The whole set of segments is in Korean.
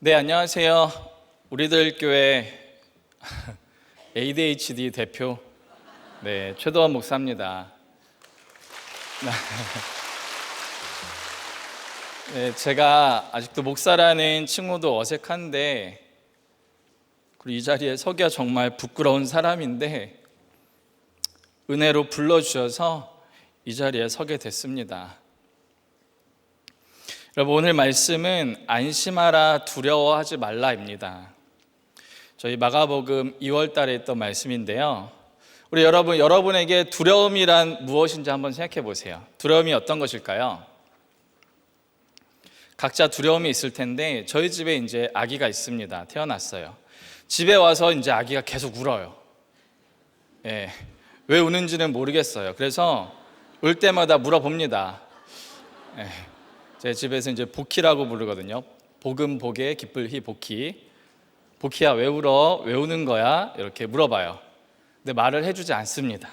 네, 안녕하세요. 우리들 교회 ADHD 대표 최도원 목사입니다. 제가 아직도 목사라는 칭호도 어색한데, 그리고 이 자리에 서기가 정말 부끄러운 사람인데 은혜로 불러주셔서 이 자리에 서게 됐습니다. 여러분, 오늘 말씀은 안심하라 두려워하지 말라입니다. 저희 마가복음 2월 달에 했던 말씀인데요. 우리 여러분에게 두려움이란 무엇인지 한번 생각해 보세요. 두려움이 어떤 것일까요? 각자 두려움이 있을 텐데, 저희 집에 이제 아기가 있습니다. 태어났어요. 집에 와서 이제 아기가 계속 울어요. 왜 우는지는 모르겠어요. 그래서 울 때마다 물어봅니다. 제 집에서 이제 복희라고 부르거든요. 복음 복에 기쁠 희 복희. 복희야, 왜 울어? 왜 우는 거야? 이렇게 물어봐요. 근데 말을 해주지 않습니다.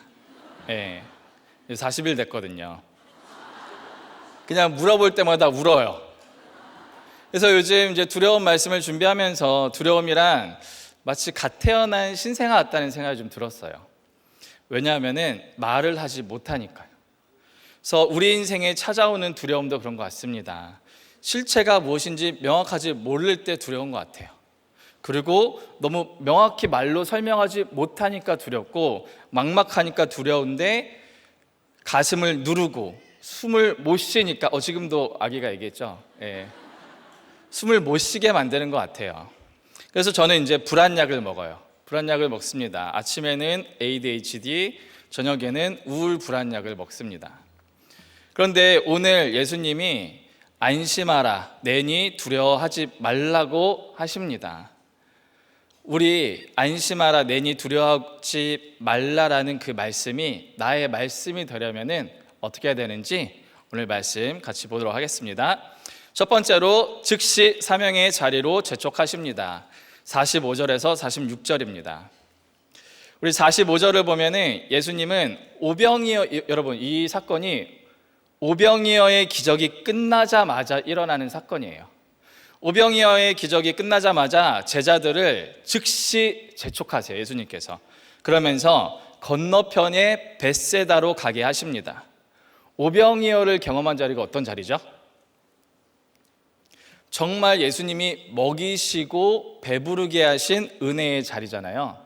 40일 됐거든요. 그냥 물어볼 때마다 울어요. 그래서 요즘 이제 두려움 말씀을 준비하면서 두려움이란 마치 갓 태어난 신생아 같다는 생각이 좀 들었어요. 왜냐하면은 말을 하지 못하니까요. 그래서 우리 인생에 찾아오는 두려움도 그런 것 같습니다. 실체가 무엇인지 명확하지 모를 때 두려운 것 같아요. 그리고 너무 명확히 말로 설명하지 못하니까 두렵고, 막막하니까 두려운데 가슴을 누르고 숨을 못 쉬니까, 지금도 아기가 얘기했죠. 숨을 못 쉬게 만드는 것 같아요. 그래서 저는 이제 불안약을 먹어요. 불안약을 먹습니다. 아침에는 ADHD, 저녁에는 우울 불안약을 먹습니다. 그런데 오늘 예수님이 안심하라, 내니 두려워하지 말라고 하십니다. 우리 안심하라, 내니 두려워하지 말라라는 그 말씀이 나의 말씀이 되려면은 어떻게 해야 되는지 오늘 말씀 같이 보도록 하겠습니다. 첫 번째로 즉시 사명의 자리로 재촉하십니다. 45절에서 46절입니다. 우리 45절을 보면은 예수님은 오병이어, 여러분 이 사건이 오병이어의 기적이 끝나자마자 일어나는 사건이에요. 오병이어의 기적이 끝나자마자 제자들을 즉시 재촉하세요, 예수님께서. 그러면서 건너편의 벳세다로 가게 하십니다. 오병이어를 경험한 자리가 어떤 자리죠? 정말 예수님이 먹이시고 배부르게 하신 은혜의 자리잖아요.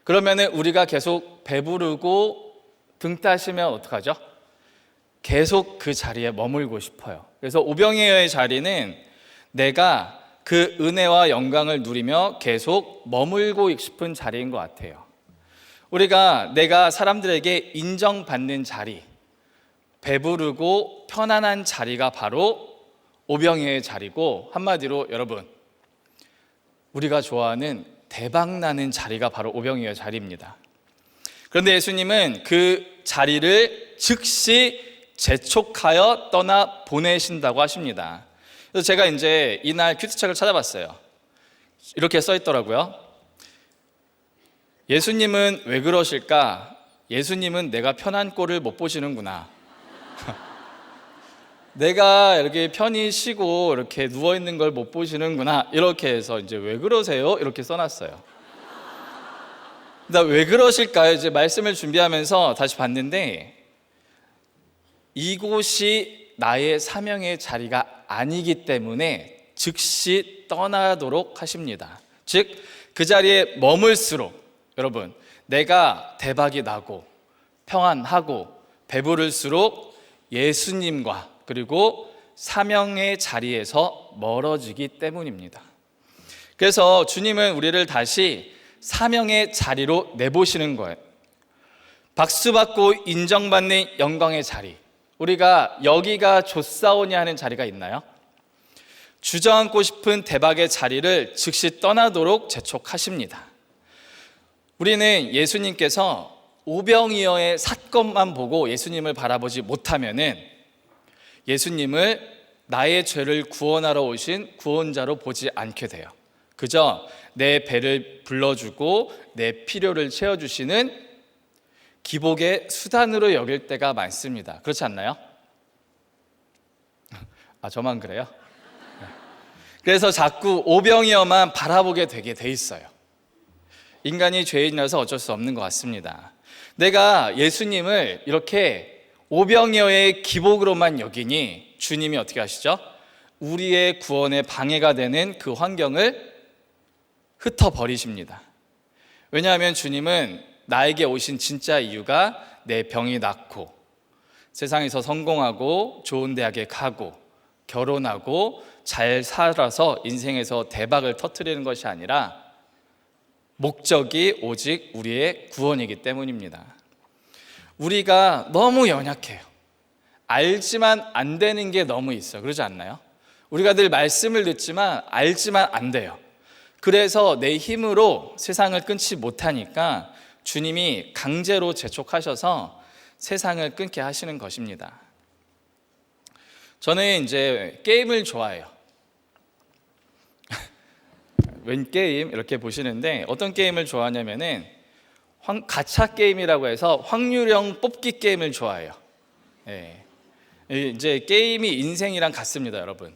그러면은 우리가 계속 배부르고 등 따시면 어떡하죠? 계속 그 자리에 머물고 싶어요. 그래서 오병이어의 자리는 내가 그 은혜와 영광을 누리며 계속 머물고 싶은 자리인 것 같아요. 내가 사람들에게 인정받는 자리, 배부르고 편안한 자리가 바로 오병이어의 자리고, 한마디로 여러분, 우리가 좋아하는 대박나는 자리가 바로 오병이어의 자리입니다. 그런데 예수님은 그 자리를 즉시 재촉하여 떠나 보내신다고 하십니다. 그래서 제가 이제 이날 큐티책을 찾아봤어요. 이렇게 써 있더라고요. 예수님은 왜 그러실까? 예수님은 내가 편한 꼴을 못 보시는구나. 내가 이렇게 편히 쉬고 이렇게 누워 있는 걸 못 보시는구나. 이렇게 해서 이제 왜 그러세요? 이렇게 써놨어요. 왜 그러실까요? 이제 말씀을 준비하면서 다시 봤는데, 이곳이 나의 사명의 자리가 아니기 때문에 즉시 떠나도록 하십니다. 즉, 그 자리에 머물수록 여러분, 내가 대박이 나고 평안하고 배부를수록 예수님과 그리고 사명의 자리에서 멀어지기 때문입니다. 그래서 주님은 우리를 다시 사명의 자리로 내보시는 거예요. 박수받고 인정받는 영광의 자리, 우리가 여기가 좋사오니 하는 자리가 있나요? 주저앉고 싶은 대박의 자리를 즉시 떠나도록 재촉하십니다. 우리는 예수님께서 오병이어의 사건만 보고 예수님을 바라보지 못하면은 예수님을 나의 죄를 구원하러 오신 구원자로 보지 않게 돼요. 그저 내 배를 불러주고 내 필요를 채워주시는 기복의 수단으로 여길 때가 많습니다. 그렇지 않나요? 저만 그래요? 그래서 자꾸 오병이어만 바라보게 되게 돼 있어요. 인간이 죄인이라서 어쩔 수 없는 것 같습니다. 내가 예수님을 이렇게 오병이어의 기복으로만 여기니 주님이 어떻게 하시죠? 우리의 구원에 방해가 되는 그 환경을 흩어버리십니다. 왜냐하면 주님은 나에게 오신 진짜 이유가 내 병이 낫고 세상에서 성공하고 좋은 대학에 가고 결혼하고 잘 살아서 인생에서 대박을 터뜨리는 것이 아니라 목적이 오직 우리의 구원이기 때문입니다. 우리가 너무 연약해요. 알지만 안 되는 게 너무 있어요. 그러지 않나요? 우리가 늘 말씀을 듣지만 알지만 안 돼요. 그래서 내 힘으로 세상을 끊지 못하니까 주님이 강제로 재촉하셔서 세상을 끊게 하시는 것입니다. 저는 이제 게임을 좋아해요. 웬 게임 이렇게 보시는데 어떤 게임을 좋아하냐면은 가챠 게임이라고 해서 확률형 뽑기 게임을 좋아해요. 예. 이제 게임이 인생이랑 같습니다, 여러분.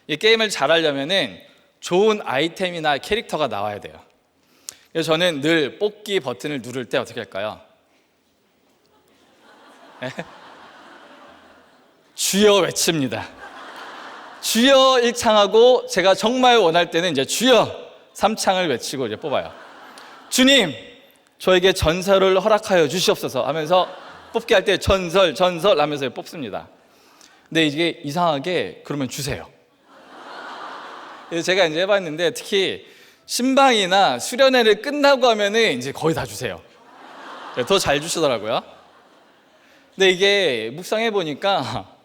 이 게임을 잘하려면은 좋은 아이템이나 캐릭터가 나와야 돼요. 그래서 저는 늘 뽑기 버튼을 누를 때 어떻게 할까요? 주여 외칩니다. 주여 1창하고 제가 정말 원할 때는 이제 주여 3창을 외치고 이제 뽑아요. 주님, 저에게 전설을 허락하여 주시옵소서 하면서 뽑기 할 때 전설 하면서 뽑습니다. 근데 이게 이상하게 그러면 주세요. 그래서 제가 이제 해봤는데 특히 신방이나 수련회를 끝나고 하면은 이제 거의 다 주세요. 더 잘 주시더라고요. 근데 이게 묵상해 보니까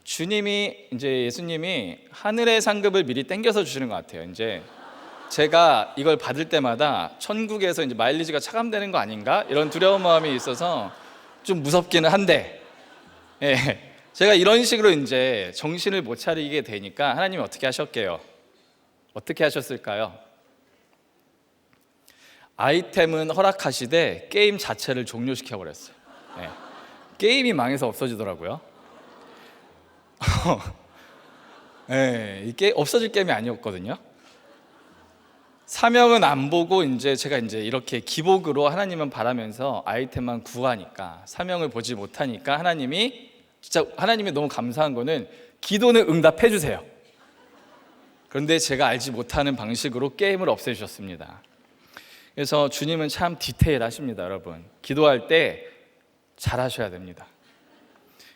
주님이 이제 예수님이 하늘의 상급을 미리 땡겨서 주시는 것 같아요. 이제 제가 이걸 받을 때마다 천국에서 이제 마일리지가 차감되는 거 아닌가 이런 두려운 마음이 있어서 좀 무섭기는 한데, 예, 제가 이런 식으로 이제 정신을 못 차리게 되니까 하나님이 어떻게 하셨게요? 어떻게 하셨을까요? 아이템은 허락하시되 게임 자체를 종료시켜 버렸어요. 예, 게임이 망해서 없어지더라고요. 네, 이게 없어질 게임이 아니었거든요. 사명은 안 보고 이제 제가 이제 이렇게 기복으로 하나님은 바라면서 아이템만 구하니까 사명을 보지 못하니까 하나님이 너무 감사한 거는 기도는 응답해 주세요. 그런데 제가 알지 못하는 방식으로 게임을 없애주셨습니다. 그래서 주님은 참 디테일하십니다, 여러분. 기도할 때 잘하셔야 됩니다.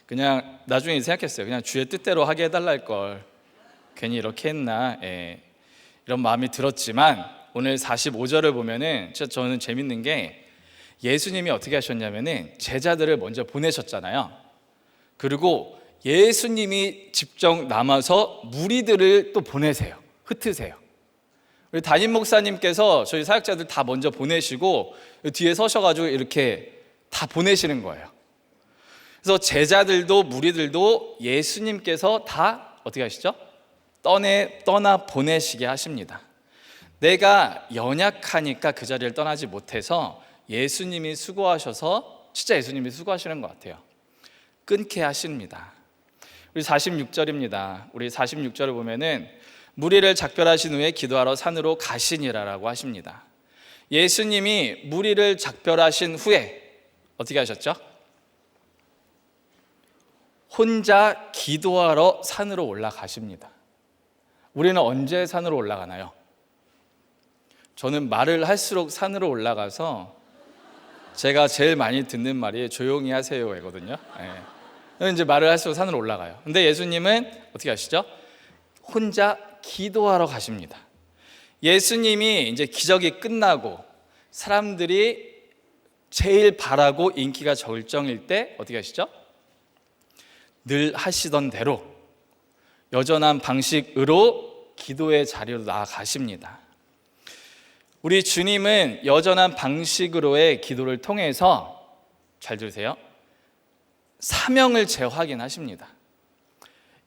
그냥 나중에 생각했어요. 그냥 주의 뜻대로 하게 해달라 할 걸 괜히 이렇게 했나, 예, 이런 마음이 들었지만 오늘 45절을 보면은 진짜 저는 재밌는 게 예수님이 어떻게 하셨냐면은 제자들을 먼저 보내셨잖아요. 그리고 예수님이 직접 남아서 무리들을 또 보내세요. 흩으세요. 우리 담임 목사님께서 저희 사역자들 다 먼저 보내시고 뒤에 서셔가지고 이렇게 다 보내시는 거예요. 그래서 제자들도 무리들도 예수님께서 다 어떻게 하시죠? 떠나 보내시게 하십니다. 내가 연약하니까 그 자리를 떠나지 못해서 예수님이 수고하셔서 진짜 예수님이 수고하시는 것 같아요. 끊게 하십니다. 우리 46절입니다. 우리 46절을 보면은 무리를 작별하신 후에 기도하러 산으로 가시니라라고 하십니다. 예수님이 무리를 작별하신 후에 어떻게 하셨죠? 혼자 기도하러 산으로 올라가십니다. 우리는 언제 산으로 올라가나요? 저는 말을 할수록 산으로 올라가서 제가 제일 많이 듣는 말이 조용히 하세요거든요. 네. 이제 말을 할수록 산으로 올라가요. 근데 예수님은 어떻게 하시죠? 혼자 기도하러 가십니다. 예수님이 이제 기적이 끝나고 사람들이 제일 바라고 인기가 절정일 때 어떻게 하시죠? 늘 하시던 대로 여전한 방식으로 기도의 자리로 나아가십니다. 우리 주님은 여전한 방식으로의 기도를 통해서 잘 들으세요. 사명을 재확인하십니다.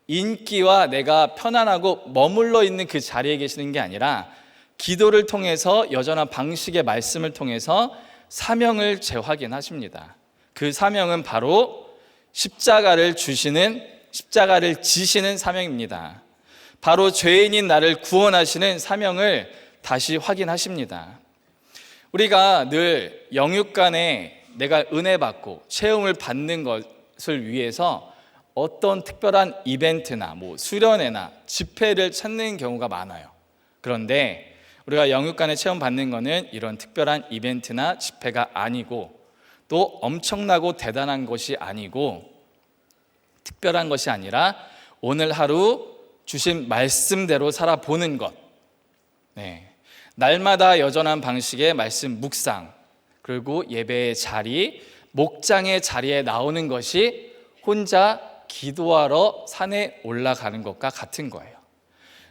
인기와 내가 편안하고 머물러 있는 그 자리에 계시는 게 아니라 기도를 통해서 여전한 방식의 말씀을 통해서 사명을 재확인하십니다. 그 사명은 바로 십자가를 지시는 사명입니다. 바로 죄인인 나를 구원하시는 사명을 다시 확인하십니다. 우리가 늘 영육간에 내가 은혜 받고 체험을 받는 것을 위해서 어떤 특별한 이벤트나 수련회나 집회를 찾는 경우가 많아요. 그런데 우리가 영육간에 체험 받는 것은 이런 특별한 이벤트나 집회가 아니고, 또 엄청나고 대단한 것이 아니고, 특별한 것이 아니라 오늘 하루 주신 말씀대로 살아보는 것. 날마다 여전한 방식의 말씀 묵상, 그리고 예배의 자리, 목장의 자리에 나오는 것이 혼자 기도하러 산에 올라가는 것과 같은 거예요.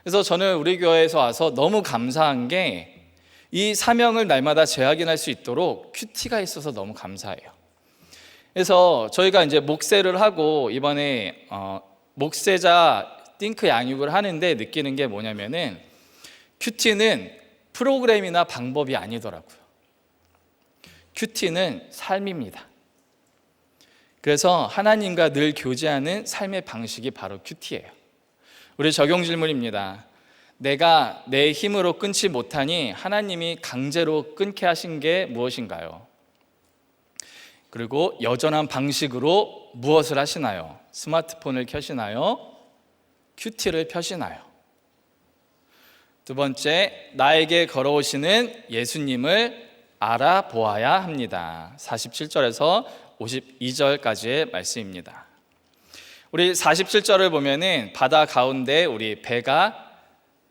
그래서 저는 우리 교회에서 와서 너무 감사한 게, 이 사명을 날마다 재확인할 수 있도록 큐티가 있어서 너무 감사해요. 그래서 저희가 이제 목세를 하고 이번에 목세자 띵크 양육을 하는데 느끼는 게 뭐냐면은, 큐티는 프로그램이나 방법이 아니더라고요. 큐티는 삶입니다. 그래서 하나님과 늘 교제하는 삶의 방식이 바로 큐티예요. 우리 적용 질문입니다. 내가 내 힘으로 끊지 못하니 하나님이 강제로 끊게 하신 게 무엇인가요? 그리고 여전한 방식으로 무엇을 하시나요? 스마트폰을 켜시나요? 큐티를 펴시나요? 두 번째, 나에게 걸어오시는 예수님을 알아보아야 합니다. 47절에서 52절까지의 말씀입니다. 우리 47절을 보면은 바다 가운데 우리 배가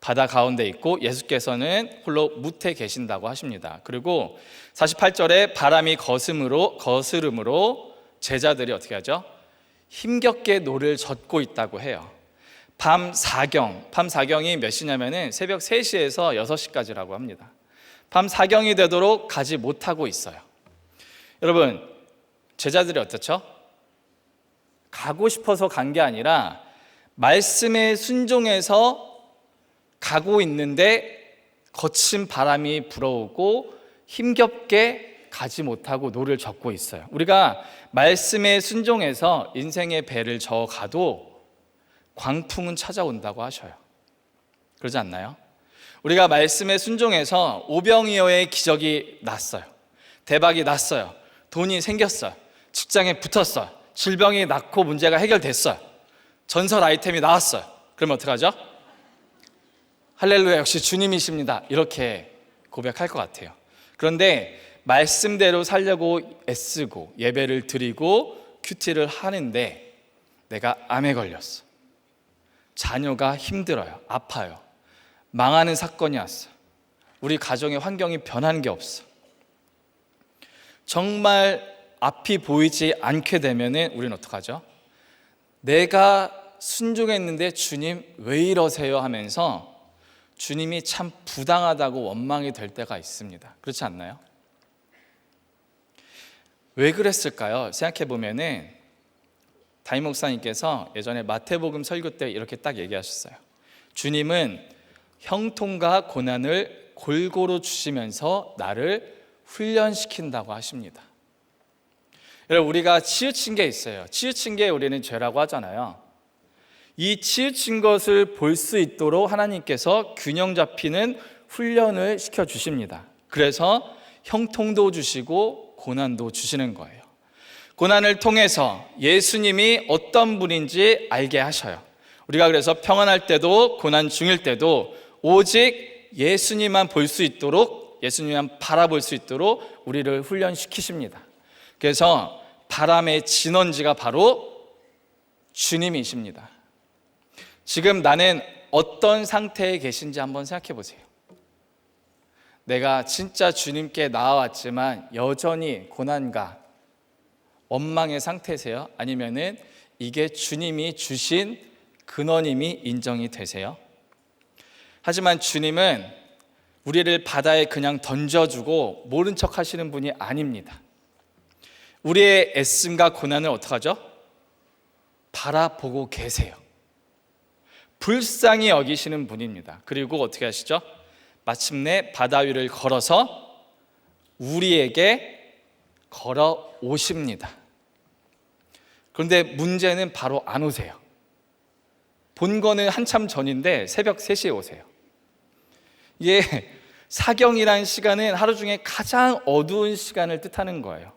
바다 가운데 있고 예수께서는 홀로 무태 계신다고 하십니다. 그리고 48절에 바람이 거스름으로 제자들이 어떻게 하죠? 힘겹게 노를 젓고 있다고 해요. 밤 사경이 몇 시냐면은 새벽 3시에서 6시까지라고 합니다. 밤 사경이 되도록 가지 못하고 있어요. 여러분, 제자들이 어떻죠? 가고 싶어서 간 게 아니라 말씀에 순종해서 가고 있는데 거친 바람이 불어오고 힘겹게 가지 못하고 노를 젓고 있어요. 우리가 말씀에 순종해서 인생의 배를 저어 가도 광풍은 찾아온다고 하셔요. 그러지 않나요? 우리가 말씀에 순종해서 오병이어의 기적이 났어요. 대박이 났어요. 돈이 생겼어요. 직장에 붙었어요. 질병이 낫고 문제가 해결됐어요. 전설 아이템이 나왔어요. 그러면 어떡하죠? 할렐루야, 역시 주님이십니다. 이렇게 고백할 것 같아요. 그런데 말씀대로 살려고 애쓰고 예배를 드리고 큐티를 하는데 내가 암에 걸렸어. 자녀가 힘들어요. 아파요. 망하는 사건이 왔어. 우리 가정의 환경이 변한 게 없어. 정말 앞이 보이지 않게 되면은 우리는 어떡하죠? 내가 순종했는데 주님 왜 이러세요 하면서 주님이 참 부당하다고 원망이 될 때가 있습니다. 그렇지 않나요? 왜 그랬을까요? 생각해 보면은 담임 목사님께서 예전에 마태복음 설교 때 이렇게 딱 얘기하셨어요. 주님은 형통과 고난을 골고루 주시면서 나를 훈련시킨다고 하십니다. 여러분, 우리가 치우친 게 있어요. 치우친 게 우리는 죄라고 하잖아요. 이 치우친 것을 볼 수 있도록 하나님께서 균형 잡히는 훈련을 시켜주십니다. 그래서 형통도 주시고 고난도 주시는 거예요. 고난을 통해서 예수님이 어떤 분인지 알게 하셔요. 우리가 그래서 평안할 때도 고난 중일 때도 오직 예수님만 볼 수 있도록, 예수님만 바라볼 수 있도록 우리를 훈련시키십니다. 그래서 바람의 진원지가 바로 주님이십니다. 지금 나는 어떤 상태에 계신지 한번 생각해 보세요. 내가 진짜 주님께 나아왔지만 여전히 고난과 원망의 상태세요? 아니면은 이게 주님이 주신 근원임이 인정이 되세요? 하지만 주님은 우리를 바다에 그냥 던져주고 모른 척 하시는 분이 아닙니다. 우리의 애씀과 고난을 어떻게 하죠? 바라보고 계세요. 불쌍히 여기시는 분입니다. 그리고 어떻게 하시죠? 마침내 바다 위를 걸어서 우리에게 걸어오십니다. 그런데 문제는 바로 안 오세요. 본 거는 한참 전인데 새벽 3시에 오세요. 이게 사경이라는 시간은 하루 중에 가장 어두운 시간을 뜻하는 거예요.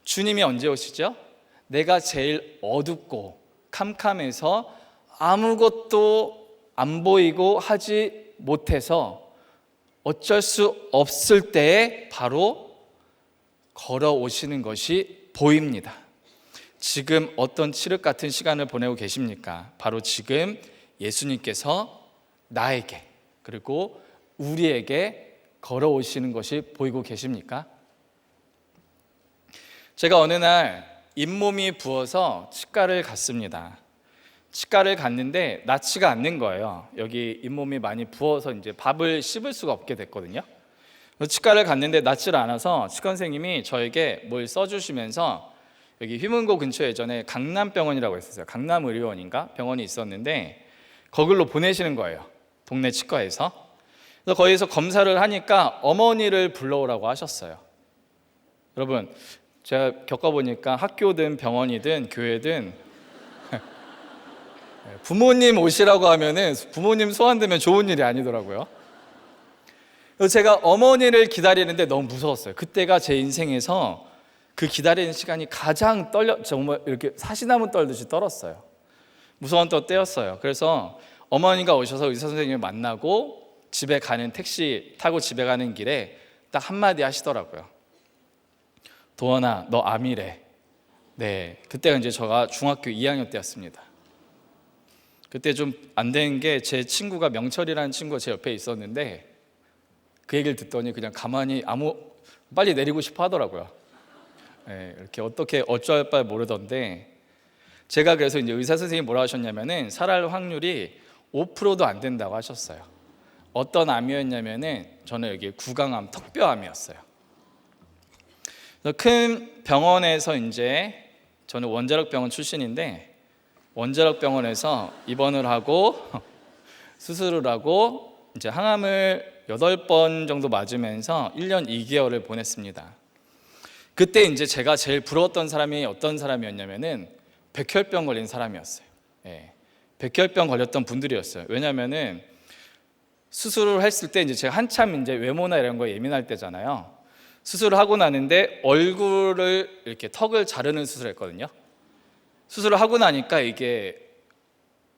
주님이 언제 오시죠? 내가 제일 어둡고 캄캄해서 아무것도 안 보이고 하지 못해서 어쩔 수 없을 때에 바로 걸어오시는 것이 보입니다. 지금 어떤 칠흑 같은 시간을 보내고 계십니까? 바로 지금 예수님께서 나에게 그리고 우리에게 걸어오시는 것이 보이고 계십니까? 제가 어느 날 잇몸이 부어서 치과를 갔습니다. 치과를 갔는데 낫지가 않는 거예요. 여기 잇몸이 많이 부어서 이제 밥을 씹을 수가 없게 됐거든요. 치과를 갔는데 낫지를 않아서 치과 선생님이 저에게 뭘 써주시면서 여기 휘문고 근처에 예전에 강남병원이라고 있었어요. 강남의료원인가 병원이 있었는데 거길로 보내시는 거예요. 동네 치과에서. 그래서 거기서 검사를 하니까 어머니를 불러오라고 하셨어요. 여러분, 제가 겪어보니까 학교든 병원이든 교회든 부모님 오시라고 하면은 부모님 소환되면 좋은 일이 아니더라고요. 그래서 제가 어머니를 기다리는데 너무 무서웠어요. 그때가 제 인생에서 그 기다리는 시간이 가장 정말 이렇게 사시나무 떨듯이 떨었어요. 무서운 때였어요. 그래서 어머니가 오셔서 의사 선생님을 만나고 집에 가는 택시 타고 집에 가는 길에 딱 한마디 하시더라고요. 도원아, 너 암이래. 네, 그때가 이제 제가 중학교 2학년 때였습니다. 그때 좀 안 된 게 제 친구가 명철이라는 친구가 제 옆에 있었는데 그 얘기를 듣더니 그냥 가만히 빨리 내리고 싶어 하더라고요. 네, 이렇게 어떻게 어쩔 바를 모르던데 제가 그래서 이제 의사 선생님이 뭐라 하셨냐면은 살아날 확률이 5%도 안 된다고 하셨어요. 어떤 암이었냐면은 저는 여기 구강암, 턱뼈암이었어요. 그래서 큰 병원에서 이제 저는 원자력병원 출신인데 원자력병원에서 입원을 하고 수술을 하고 이제 항암을 8번 정도 맞으면서 1년 2개월을 보냈습니다. 그때 이제 제가 제일 부러웠던 사람이 어떤 사람이었냐면은 백혈병 걸린 사람이었어요. 예, 백혈병 걸렸던 분들이었어요. 왜냐면은 수술을 했을 때 이제 제가 한참 이제 외모나 이런 거에 예민할 때잖아요. 수술을 하고 나는데 얼굴을 이렇게 턱을 자르는 수술을 했거든요. 수술을 하고 나니까 이게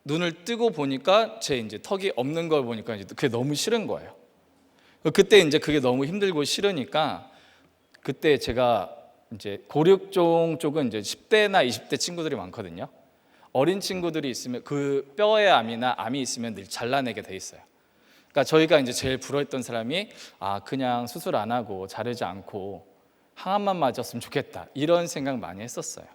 눈을 뜨고 보니까 제 이제 턱이 없는 걸 보니까 이제 그게 너무 싫은 거예요. 그때 이제 그게 너무 힘들고 싫으니까 그때 제가 이제 고륙종 쪽은 이제 10대나 20대 친구들이 많거든요. 어린 친구들이 있으면 그 뼈에 암이나 암이 있으면 늘 잘라내게 돼 있어요. 그러니까 저희가 이제 제일 부러웠던 사람이 그냥 수술 안 하고 자르지 않고 항암만 맞았으면 좋겠다 이런 생각 많이 했었어요.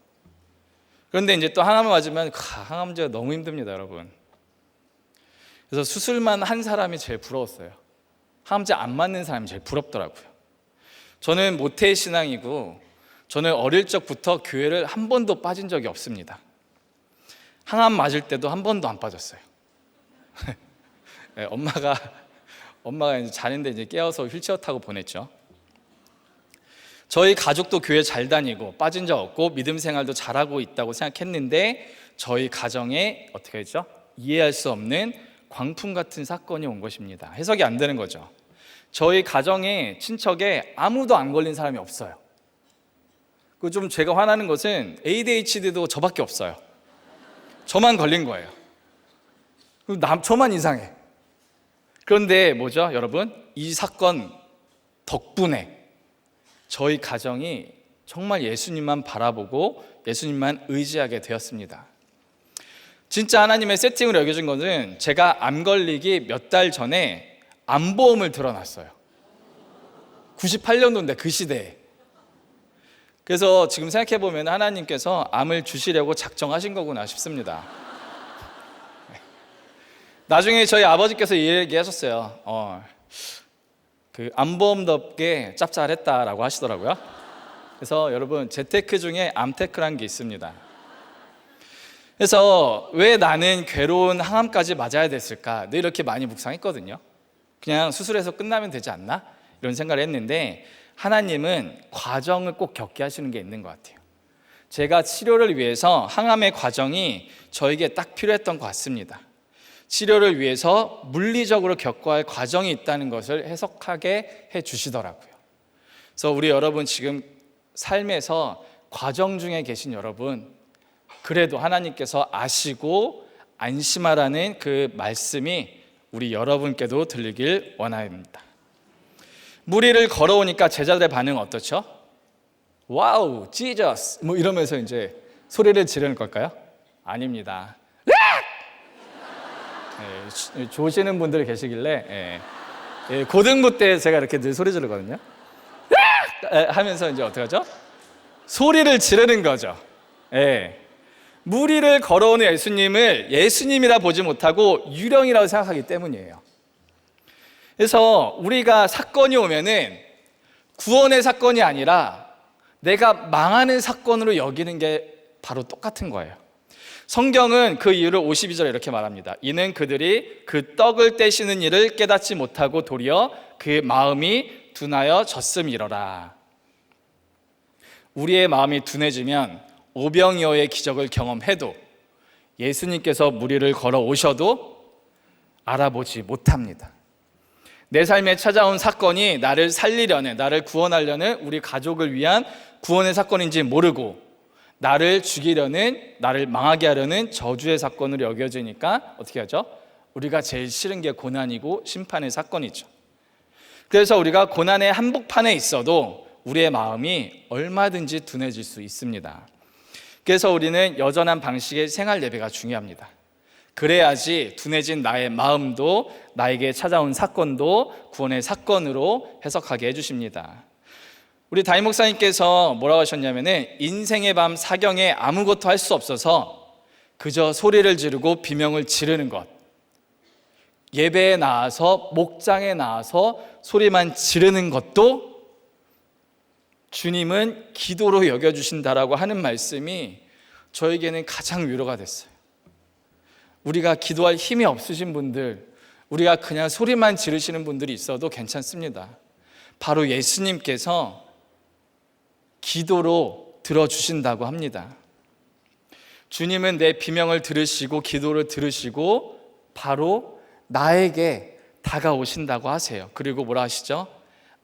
그런데 이제 또 항암을 맞으면 항암제가 너무 힘듭니다, 여러분. 그래서 수술만 한 사람이 제일 부러웠어요. 항암제 안 맞는 사람이 제일 부럽더라고요. 저는 모태 신앙이고 저는 어릴 적부터 교회를 한 번도 빠진 적이 없습니다. 항암 맞을 때도 한 번도 안 빠졌어요. 네, 엄마가 이제 자는데 이제 깨워서 휠체어 타고 보냈죠. 저희 가족도 교회 잘 다니고 빠진 적 없고 믿음 생활도 잘하고 있다고 생각했는데 저희 가정에 어떻게 했죠? 이해할 수 없는 광풍 같은 사건이 온 것입니다. 해석이 안 되는 거죠. 저희 가정에 친척에 아무도 안 걸린 사람이 없어요. 그 좀 제가 화나는 것은 ADHD도 저밖에 없어요. 저만 걸린 거예요. 저만 이상해. 그런데 뭐죠, 여러분? 이 사건 덕분에 저희 가정이 정말 예수님만 바라보고 예수님만 의지하게 되었습니다. 진짜 하나님의 세팅으로 여겨진 것은 제가 암 걸리기 몇 달 전에 암보험을 들어놨어요. 98년도인데 그 시대에. 그래서 지금 생각해보면 하나님께서 암을 주시려고 작정하신 거구나 싶습니다. 나중에 저희 아버지께서 이 얘기 하셨어요. 그 암보험답게 짭짤했다라고 하시더라고요. 그래서 여러분 재테크 중에 암테크라는 게 있습니다. 그래서 왜 나는 괴로운 항암까지 맞아야 됐을까? 늘 이렇게 많이 묵상했거든요. 그냥 수술해서 끝나면 되지 않나? 이런 생각을 했는데 하나님은 과정을 꼭 겪게 하시는 게 있는 것 같아요. 제가 치료를 위해서 항암의 과정이 저에게 딱 필요했던 것 같습니다. 치료를 위해서 물리적으로 겪어야 할 과정이 있다는 것을 해석하게 해주시더라고요. 그래서 우리 여러분 지금 삶에서 과정 중에 계신 여러분, 그래도 하나님께서 아시고 안심하라는 그 말씀이 우리 여러분께도 들리길 원합니다. 무리를 걸어오니까 제자들의 반응은 어떻죠? 와우, 지저스! 뭐 이러면서 이제 소리를 지르는 걸까요? 아닙니다. 좋으시는 분들이 계시길래 고등부 때 제가 이렇게 늘 소리 지르거든요. 하면서 이제 어떻게 하죠? 소리를 지르는 거죠. 무리를 걸어오는 예수님을 예수님이라 보지 못하고 유령이라고 생각하기 때문이에요. 그래서 우리가 사건이 오면은 구원의 사건이 아니라 내가 망하는 사건으로 여기는 게 바로 똑같은 거예요. 성경은 그 이유를 52절에 이렇게 말합니다. 이는 그들이 그 떡을 떼시는 일을 깨닫지 못하고 도리어 그 마음이 둔하여 졌음이러라. 우리의 마음이 둔해지면 오병이어의 기적을 경험해도 예수님께서 무리를 걸어오셔도 알아보지 못합니다. 내 삶에 찾아온 사건이 나를 살리려는, 나를 구원하려는 우리 가족을 위한 구원의 사건인지 모르고 나를 죽이려는, 나를 망하게 하려는 저주의 사건으로 여겨지니까 어떻게 하죠? 우리가 제일 싫은 게 고난이고 심판의 사건이죠. 그래서 우리가 고난의 한복판에 있어도 우리의 마음이 얼마든지 둔해질 수 있습니다. 그래서 우리는 여전한 방식의 생활 예배가 중요합니다. 그래야지 둔해진 나의 마음도 나에게 찾아온 사건도 구원의 사건으로 해석하게 해주십니다. 우리 담임 목사님께서 뭐라고 하셨냐면은 인생의 밤 사경에 아무것도 할 수 없어서 그저 소리를 지르고 비명을 지르는 것, 예배에 나와서 목장에 나와서 소리만 지르는 것도 주님은 기도로 여겨주신다라고 하는 말씀이 저에게는 가장 위로가 됐어요. 우리가 기도할 힘이 없으신 분들, 우리가 그냥 소리만 지르시는 분들이 있어도 괜찮습니다. 바로 예수님께서 기도로 들어주신다고 합니다. 주님은 내 비명을 들으시고 기도를 들으시고 바로 나에게 다가오신다고 하세요. 그리고 뭐라 하시죠?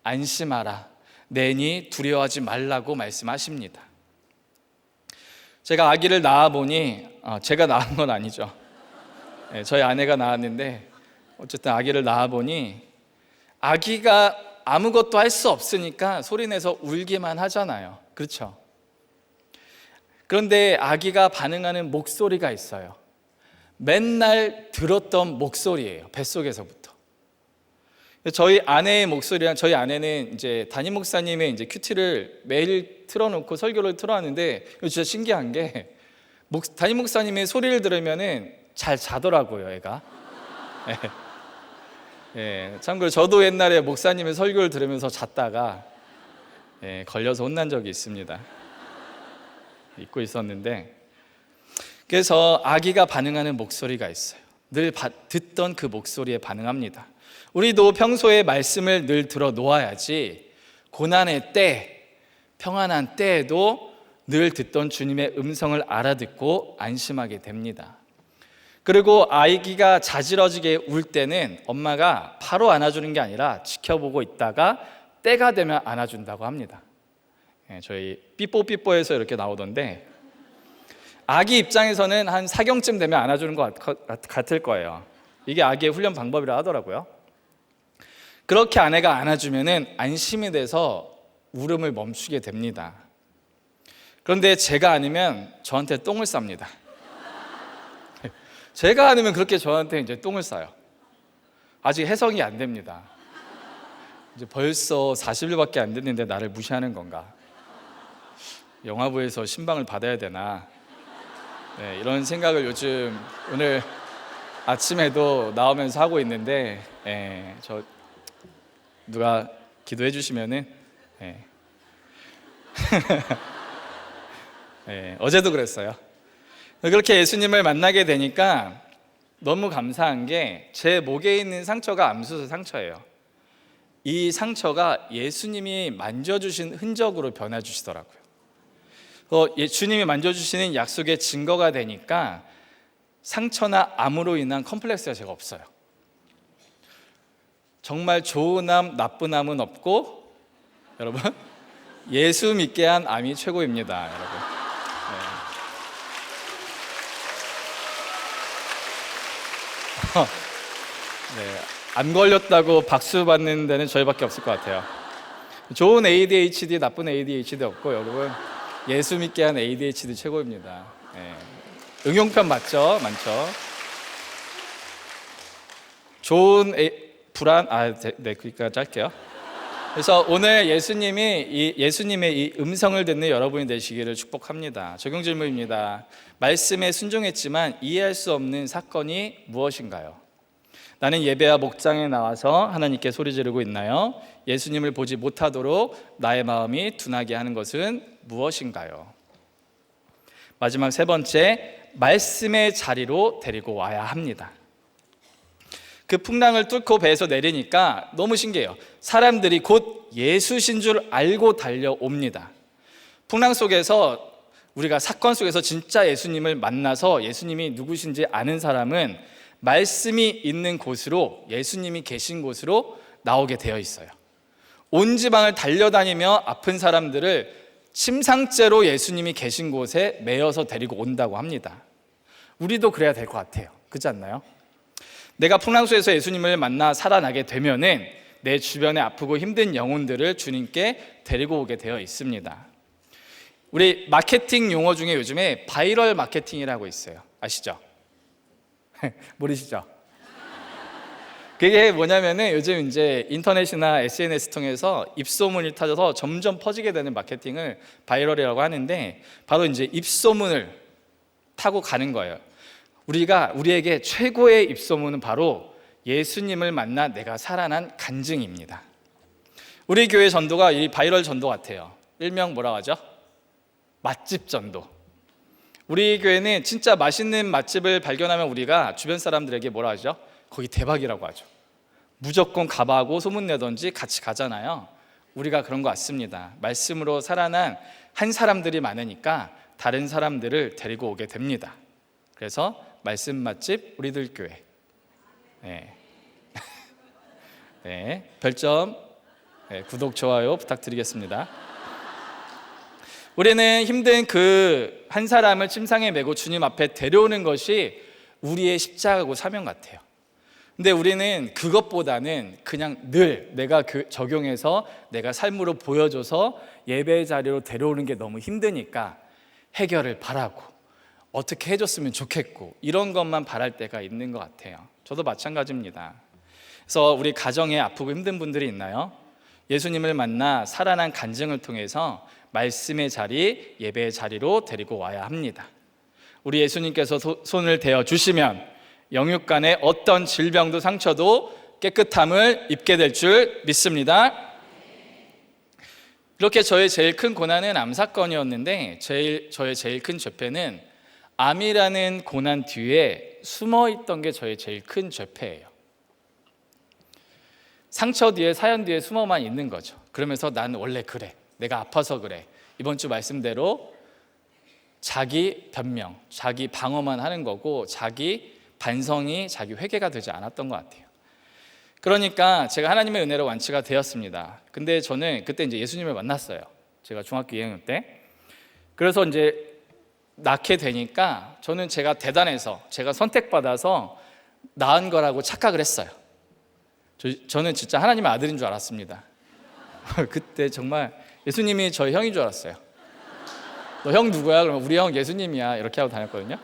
안심하라, 내니 두려워하지 말라고 말씀하십니다. 제가 아기를 낳아보니, 제가 낳은 건 아니죠. 저희 아내가 낳았는데 어쨌든 아기를 낳아보니 아기가 아무것도 할 수 없으니까 소리내서 울기만 하잖아요. 그렇죠? 그런데 아기가 반응하는 목소리가 있어요. 맨날 들었던 목소리예요. 뱃속에서부터. 저희 아내의 목소리랑, 저희 아내는 이제 담임 목사님의 이제 큐티를 매일 틀어놓고 설교를 틀어놨는데 진짜 신기한 게 담임 목사님의 소리를 들으면은 잘 자더라고요, 애가. 참고로 저도 옛날에 목사님의 설교를 들으면서 잤다가 걸려서 혼난 적이 있습니다. 잊고 있었는데, 그래서 아기가 반응하는 목소리가 있어요. 늘 듣던 그 목소리에 반응합니다. 우리도 평소에 말씀을 늘 들어 놓아야지 고난의 때, 평안한 때에도 늘 듣던 주님의 음성을 알아듣고 안심하게 됩니다. 그리고 아기가 자지러지게 울 때는 엄마가 바로 안아주는 게 아니라 지켜보고 있다가 때가 되면 안아준다고 합니다. 저희 삐뽀삐뽀에서 이렇게 나오던데 아기 입장에서는 한 사경쯤 되면 안아주는 것 같을 거예요. 이게 아기의 훈련 방법이라 하더라고요. 그렇게 아내가 안아주면 안심이 돼서 울음을 멈추게 됩니다. 그런데 제가 아니면 저한테 똥을 쌉니다. 제가 아니면 그렇게 저한테 이제 똥을 싸요. 아직 해석이 안 됩니다. 이제 벌써 40일밖에 안 됐는데 나를 무시하는 건가? 영화부에서 신방을 받아야 되나? 이런 생각을 요즘 오늘 아침에도 나오면서 하고 있는데, 저 누가 기도해 주시면은, 어제도 그랬어요. 그렇게 예수님을 만나게 되니까 너무 감사한 게 제 목에 있는 상처가 암수술 상처예요. 이 상처가 예수님이 만져주신 흔적으로 변해주시더라고요. 주님이 만져주시는 약속의 증거가 되니까 상처나 암으로 인한 컴플렉스가 제가 없어요. 정말 좋은 암, 나쁜 암은 없고, 여러분, 예수 믿게 한 암이 최고입니다, 여러분. 네, 안 걸렸다고 박수 받는 데는 저희밖에 없을 것 같아요. 좋은 ADHD, 나쁜 ADHD 없고, 여러분, 예수 믿게 한 ADHD 최고입니다. 네. 응용편 많죠? 좋은 네, 그러니까 짧게요. 그래서 오늘 예수님의 이 음성을 듣는 여러분이 되시기를 축복합니다. 적용 질문입니다. 말씀에 순종했지만 이해할 수 없는 사건이 무엇인가요? 나는 예배와 목장에 나와서 하나님께 소리 지르고 있나요? 예수님을 보지 못하도록 나의 마음이 둔하게 하는 것은 무엇인가요? 마지막 세 번째, 말씀의 자리로 데리고 와야 합니다. 그 풍랑을 뚫고 배에서 내리니까 너무 신기해요. 사람들이 곧 예수신 줄 알고 달려옵니다. 풍랑 속에서, 우리가 사건 속에서 진짜 예수님을 만나서 예수님이 누구신지 아는 사람은 말씀이 있는 곳으로, 예수님이 계신 곳으로 나오게 되어 있어요. 온 지방을 달려다니며 아픈 사람들을 침상째로 예수님이 계신 곳에 메어서 데리고 온다고 합니다. 우리도 그래야 될 것 같아요. 그렇지 않나요? 내가 풍랑 속에서 예수님을 만나 살아나게 되면은 내 주변에 아프고 힘든 영혼들을 주님께 데리고 오게 되어 있습니다. 우리 마케팅 용어 중에 요즘에 바이럴 마케팅이라고 있어요. 아시죠? 모르시죠? 그게 뭐냐면은 요즘 이제 인터넷이나 SNS 통해서 입소문이 터져서 점점 퍼지게 되는 마케팅을 바이럴이라고 하는데, 바로 이제 입소문을 타고 가는 거예요. 우리에게 최고의 입소문은 바로 예수님을 만나 내가 살아난 간증입니다. 우리 교회 전도가 이 바이럴 전도 같아요. 일명 뭐라고 하죠? 맛집 전도. 우리 교회는 진짜 맛있는 맛집을 발견하면 우리가 주변 사람들에게 뭐라 하죠? 거기 대박이라고 하죠. 무조건 가봐하고 소문내던지 같이 가잖아요. 우리가 그런 것 같습니다. 말씀으로 살아난 한 사람들이 많으니까 다른 사람들을 데리고 오게 됩니다. 그래서 말씀 맛집 우리들 교회. 네. 네, 별점, 네, 구독, 좋아요 부탁드리겠습니다. 우리는 힘든 그 한 사람을 침상에 메고 주님 앞에 데려오는 것이 우리의 십자가고 사명 같아요. 근데 우리는 그것보다는 그냥 늘 내가 적용해서 내가 삶으로 보여줘서 예배 자리로 데려오는 게 너무 힘드니까 해결을 바라고 어떻게 해줬으면 좋겠고 이런 것만 바랄 때가 있는 것 같아요. 저도 마찬가지입니다. 그래서 우리 가정에 아프고 힘든 분들이 있나요? 예수님을 만나 살아난 간증을 통해서 말씀의 자리, 예배의 자리로 데리고 와야 합니다. 우리 예수님께서 손을 대어 주시면 영육간의 어떤 질병도 상처도 깨끗함을 입게 될 줄 믿습니다. 이렇게 저의 제일 큰 고난은 암 사건이었는데 저의 제일 큰 죄패는 암이라는 고난 뒤에 숨어있던 게 저의 제일 큰 죄패예요. 상처 뒤에, 사연 뒤에 숨어만 있는 거죠. 그러면서 난 원래 그래, 내가 아파서 그래, 이번 주 말씀대로 자기 변명, 자기 방어만 하는 거고 자기 반성이, 자기 회개가 되지 않았던 것 같아요. 그러니까 제가 하나님의 은혜로 완치가 되었습니다. 근데 저는 그때 이제 예수님을 만났어요. 제가 중학교 2학년 때. 그래서 이제 낳게 되니까 저는 제가 대단해서, 제가 선택받아서 낳은 거라고 착각을 했어요. 저는 진짜 하나님의 아들인 줄 알았습니다. 그때 정말 예수님이 저희 형인 줄 알았어요. 너 형 누구야? 그러면 우리 형 예수님이야, 이렇게 하고 다녔거든요.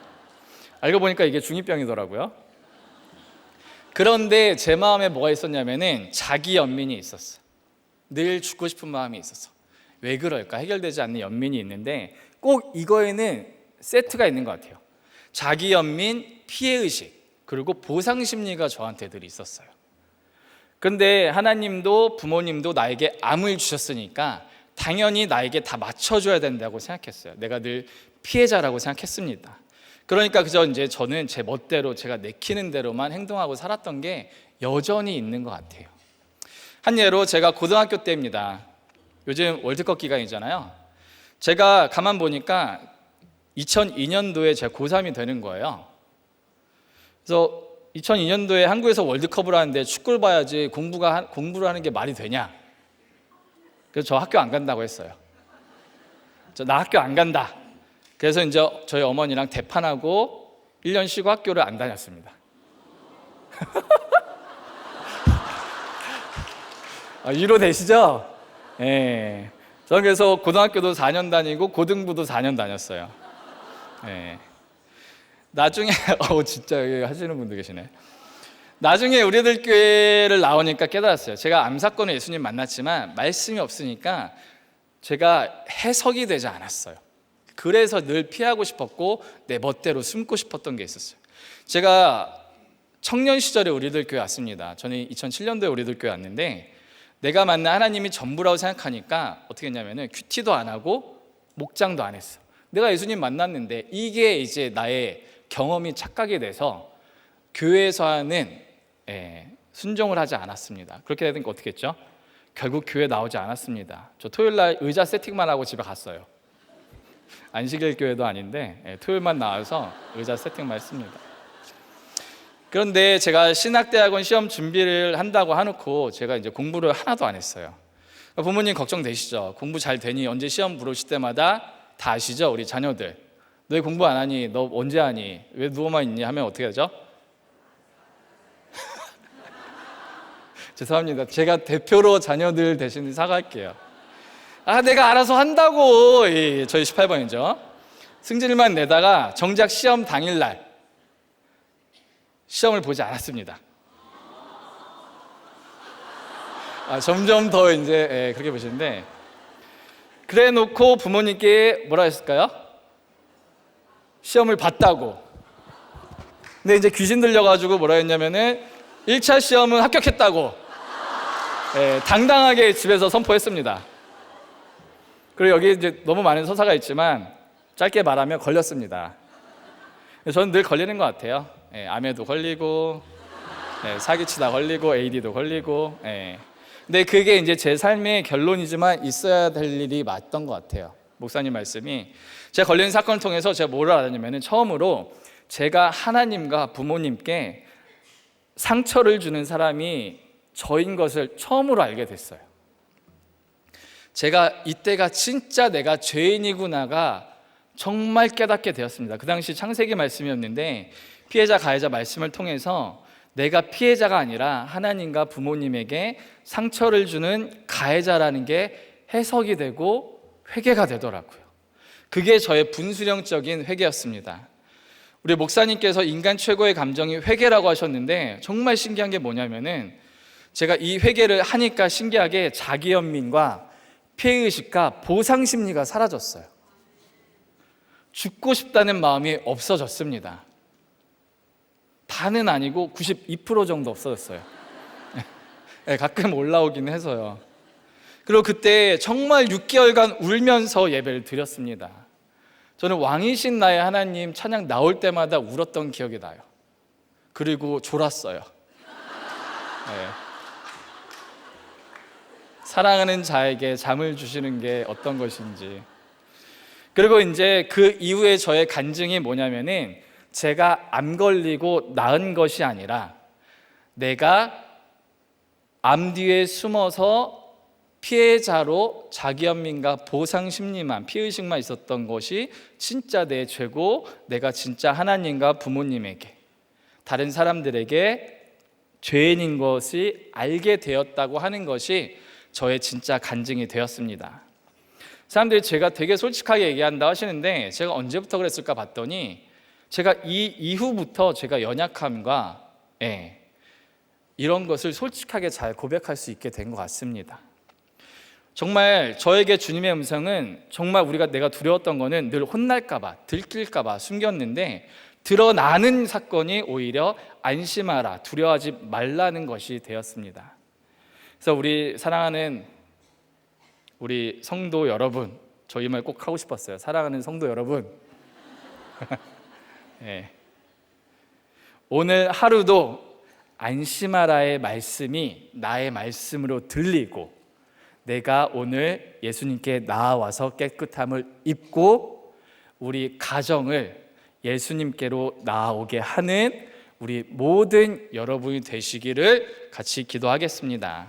알고 보니까 이게 중2병이더라고요. 그런데 제 마음에 뭐가 있었냐면은 자기 연민이 있었어. 늘 죽고 싶은 마음이 있었어. 왜 그럴까? 해결되지 않는 연민이 있는데 꼭 이거에는 세트가 있는 것 같아요. 자기 연민, 피해의식, 그리고 보상심리가 저한테 늘 있었어요. 그런데 하나님도 부모님도 나에게 암을 주셨으니까 당연히 나에게 다 맞춰줘야 된다고 생각했어요. 내가 늘 피해자라고 생각했습니다. 그러니까 그저 이제 저는 제 멋대로, 제가 내키는 대로만 행동하고 살았던 게 여전히 있는 것 같아요. 한 예로 제가 고등학교 때입니다. 요즘 월드컵 기간이잖아요. 제가 가만 보니까 2002년도에 제가 고3이 되는 거예요. 그래서 2002년도에 한국에서 월드컵을 하는데 축구를 봐야지 공부를 하는 게 말이 되냐. 그래서 저 학교 안 간다고 했어요. 나 학교 안 간다. 그래서 이제 저희 어머니랑 대판하고 1년 쉬고 학교를 안 다녔습니다. 이해되시죠? 예. 저는 그래서 고등학교도 4년 다니고 고등부도 4년 다녔어요. 예. 나중에 진짜 하시는 분들 계시네. 나중에 우리들 교회를 나오니까 깨달았어요. 제가 암사건에 예수님 만났지만 말씀이 없으니까 제가 해석이 되지 않았어요. 그래서 늘 피하고 싶었고 내 멋대로 숨고 싶었던 게 있었어요. 제가 청년 시절에 우리들 교회 왔습니다. 저는 2007년도에 우리들 교회 왔는데 내가 만난 하나님이 전부라고 생각하니까 어떻게 했냐면은 큐티도 안 하고 목장도 안 했어. 내가 예수님 만났는데 이게 이제 나의 경험이 착각이 돼서 교회에서 하는 순종을 하지 않았습니다. 그렇게 되니까 어떻게 했죠? 결국 교회 나오지 않았습니다. 저 토요일날 의자 세팅만 하고 집에 갔어요. 안식일 교회도 아닌데 토요일만 나와서 의자 세팅만 했습니다. 그런데 제가 신학대학원 시험 준비를 한다고 해놓고 제가 이제 공부를 하나도 안 했어요. 부모님 걱정되시죠? 공부 잘 되니? 언제 시험 물으실 때마다 다 아시죠? 우리 자녀들. 너 왜 공부 안 하니? 너 언제 하니? 왜 누워만 있니? 하면 어떻게 하죠? 죄송합니다. 제가 대표로 자녀들 대신 사과할게요. 내가 알아서 한다고. 저희 18번이죠. 승진일만 내다가 정작 시험 당일날 시험을 보지 않았습니다. 점점 더 이제 그렇게 보시는데, 그래 놓고 부모님께 뭐라 했을까요? 시험을 봤다고. 근데 이제 귀신 들려가지고 뭐라 했냐면은 1차 시험은 합격했다고 당당하게 집에서 선포했습니다. 그리고 여기 이제 너무 많은 서사가 있지만 짧게 말하면 걸렸습니다. 저는 늘 걸리는 것 같아요. 암에도 걸리고 사기치다 걸리고 AD도 걸리고. 근데 그게 이제 제 삶의 결론이지만 있어야 될 일이 맞던 것 같아요. 목사님 말씀이 제가 걸린 사건을 통해서 제가 뭘 알았냐면 처음으로 제가 하나님과 부모님께 상처를 주는 사람이 저인 것을 처음으로 알게 됐어요. 제가 이때가 진짜 내가 죄인이구나가 정말 깨닫게 되었습니다. 그 당시 창세기 말씀이었는데 피해자 가해자 말씀을 통해서 내가 피해자가 아니라 하나님과 부모님에게 상처를 주는 가해자라는 게 해석이 되고 회개가 되더라고요. 그게 저의 분수령적인 회개였습니다. 우리 목사님께서 인간 최고의 감정이 회개라고 하셨는데 정말 신기한 게 뭐냐면은 제가 이 회개를 하니까 신기하게 자기연민과 피해의식과 보상심리가 사라졌어요. 죽고 싶다는 마음이 없어졌습니다. 다는 아니고 92% 정도 없어졌어요. 가끔 올라오긴 해서요. 그리고 그때 정말 6개월간 울면서 예배를 드렸습니다. 저는 왕이신 나의 하나님 찬양 나올 때마다 울었던 기억이 나요. 그리고 졸았어요. 사랑하는 자에게 잠을 주시는 게 어떤 것인지. 그리고 이제 그 이후에 저의 간증이 뭐냐면은 제가 암 걸리고 나은 것이 아니라 내가 암 뒤에 숨어서 피해자로 자기연민과 보상심리만, 피의식만 있었던 것이 진짜 내 죄고 내가 진짜 하나님과 부모님에게, 다른 사람들에게 죄인인 것이 알게 되었다고 하는 것이 저의 진짜 간증이 되었습니다. 사람들이 제가 되게 솔직하게 얘기한다 하시는데 제가 언제부터 그랬을까 봤더니 제가 이 이후부터 제가 연약함과 이런 것을 솔직하게 잘 고백할 수 있게 된 것 같습니다. 정말 저에게 주님의 음성은 정말 내가 두려웠던 거는 늘 혼날까 봐, 들킬까 봐 숨겼는데 드러나는 사건이 오히려 안심하라, 두려워하지 말라는 것이 되었습니다. 그래서 우리 사랑하는 우리 성도 여러분, 저 이 말 꼭 하고 싶었어요. 사랑하는 성도 여러분, 오늘 하루도 안심하라의 말씀이 나의 말씀으로 들리고 내가 오늘 예수님께 나아와서 깨끗함을 입고 우리 가정을 예수님께로 나아오게 하는 우리 모든 여러분이 되시기를 같이 기도하겠습니다.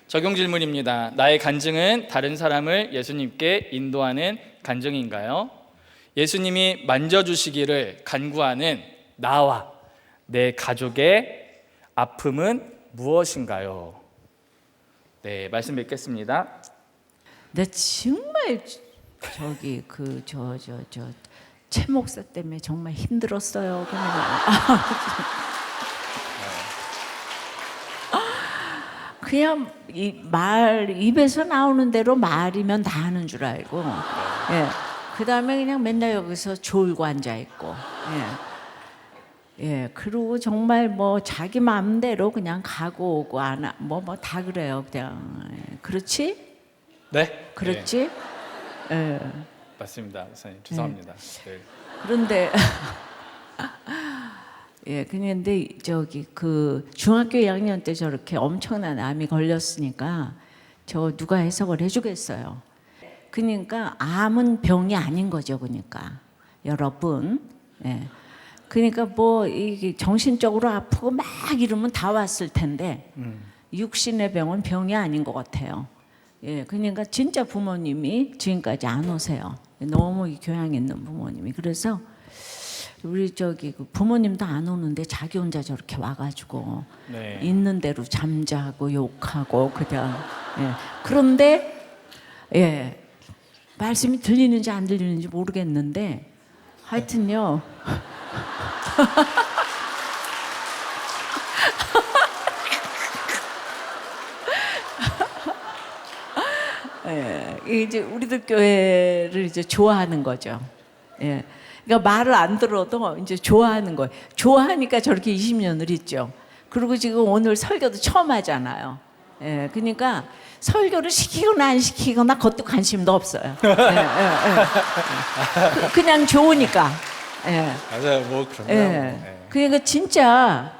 적용 질문입니다. 나의 간증은 다른 사람을 예수님께 인도하는 간증인가요? 예수님이 만져주시기를 간구하는 나와 내 가족의 아픔은 무엇인가요? 네, 말씀 뵙겠습니다. 나 정말 최 목사 때문에 정말 힘들었어요. 그냥 입에서 나오는 대로 말이면 다 하는 줄 알고, 예. 그 다음에 그냥 맨날 여기서 졸고 앉아 있고, 예. 그리고 정말 뭐 자기 마음대로 그냥 가고 오고 뭐 다 그래요. 그냥 그렇지? 네, 그렇지? 네. 예. 맞습니다, 목사님. 죄송합니다. 네. 그런데 예, 근데 그 중학교 2학년 때 저렇게 엄청난 암이 걸렸으니까 저 누가 해석을 해주겠어요. 그러니까 암은 병이 아닌 거죠, 그러니까 여러분. 예. 그러니까 뭐 이게 정신적으로 아프고 막 이러면 다 왔을 텐데 육신의 병은 병이 아닌 것 같아요. 예, 그러니까 진짜 부모님이 지금까지 안 오세요. 너무 교양 있는 부모님이. 그래서 우리 그 부모님도 안 오는데 자기 혼자 저렇게 와가지고 네. 있는 대로 잠자고 욕하고 그냥. 예. 그런데 예, 말씀이 들리는지 안 들리는지 모르겠는데 하여튼요. 예, 이제 우리들 교회를 이제 좋아하는 거죠. 예, 그러니까 말을 안 들어도 이제 좋아하는 거예요. 좋아하니까 저렇게 20년을 있죠. 그리고 지금 오늘 설교도 처음 하잖아요. 예, 그러니까 설교를 시키거나 안 시키거나 그것도 관심도 없어요. 예, 그냥 좋으니까. 예. 맞아요, 뭐 그럼요. 예. 네. 그러니까 진짜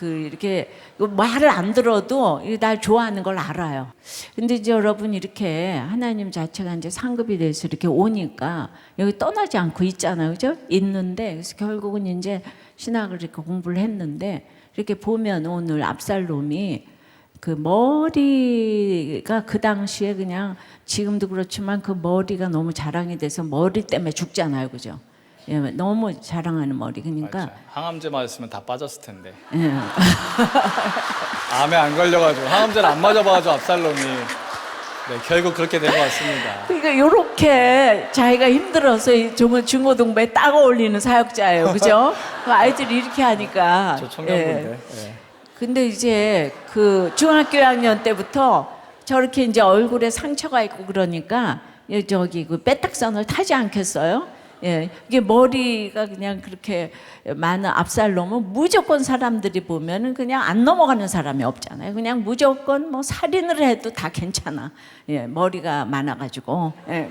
이렇게 말을 안 들어도 날 좋아하는 걸 알아요. 근데 이제 여러분 이렇게 하나님 자체가 이제 상급이 돼서 이렇게 오니까 여기 떠나지 않고 있잖아요, 그죠? 있는데 그래서 결국은 이제 신학을 이렇게 공부를 했는데 이렇게 보면 오늘 압살롬이 그 머리가 그 당시에 그냥 지금도 그렇지만 그 머리가 너무 자랑이 돼서 머리 때문에 죽잖아요, 그죠? 예, 너무 자랑하는 머리. 그러니까 맞아요. 항암제 맞았으면 다 빠졌을 텐데. 예. 암에 안 걸려가지고 항암제를 안 맞아봐가지고 압살롬이 네, 결국 그렇게 된 것 같습니다. 그러니까 이렇게 자기가 힘들어서 중고등부에 딱 어울리는 사역자예요, 그죠? 그 아이들이 이렇게 하니까. 저 청년분들. 네. 근데 이제 그 중학교 1학년 때부터 저렇게 이제 얼굴에 상처가 있고 그러니까 그 빼딱선을 타지 않겠어요? 예, 이게 머리가 그냥 그렇게 많은 압살롬은 무조건 사람들이 보면은 그냥 안 넘어가는 사람이 없잖아요. 그냥 무조건 뭐 살인을 해도 다 괜찮아. 예, 머리가 많아가지고. 예.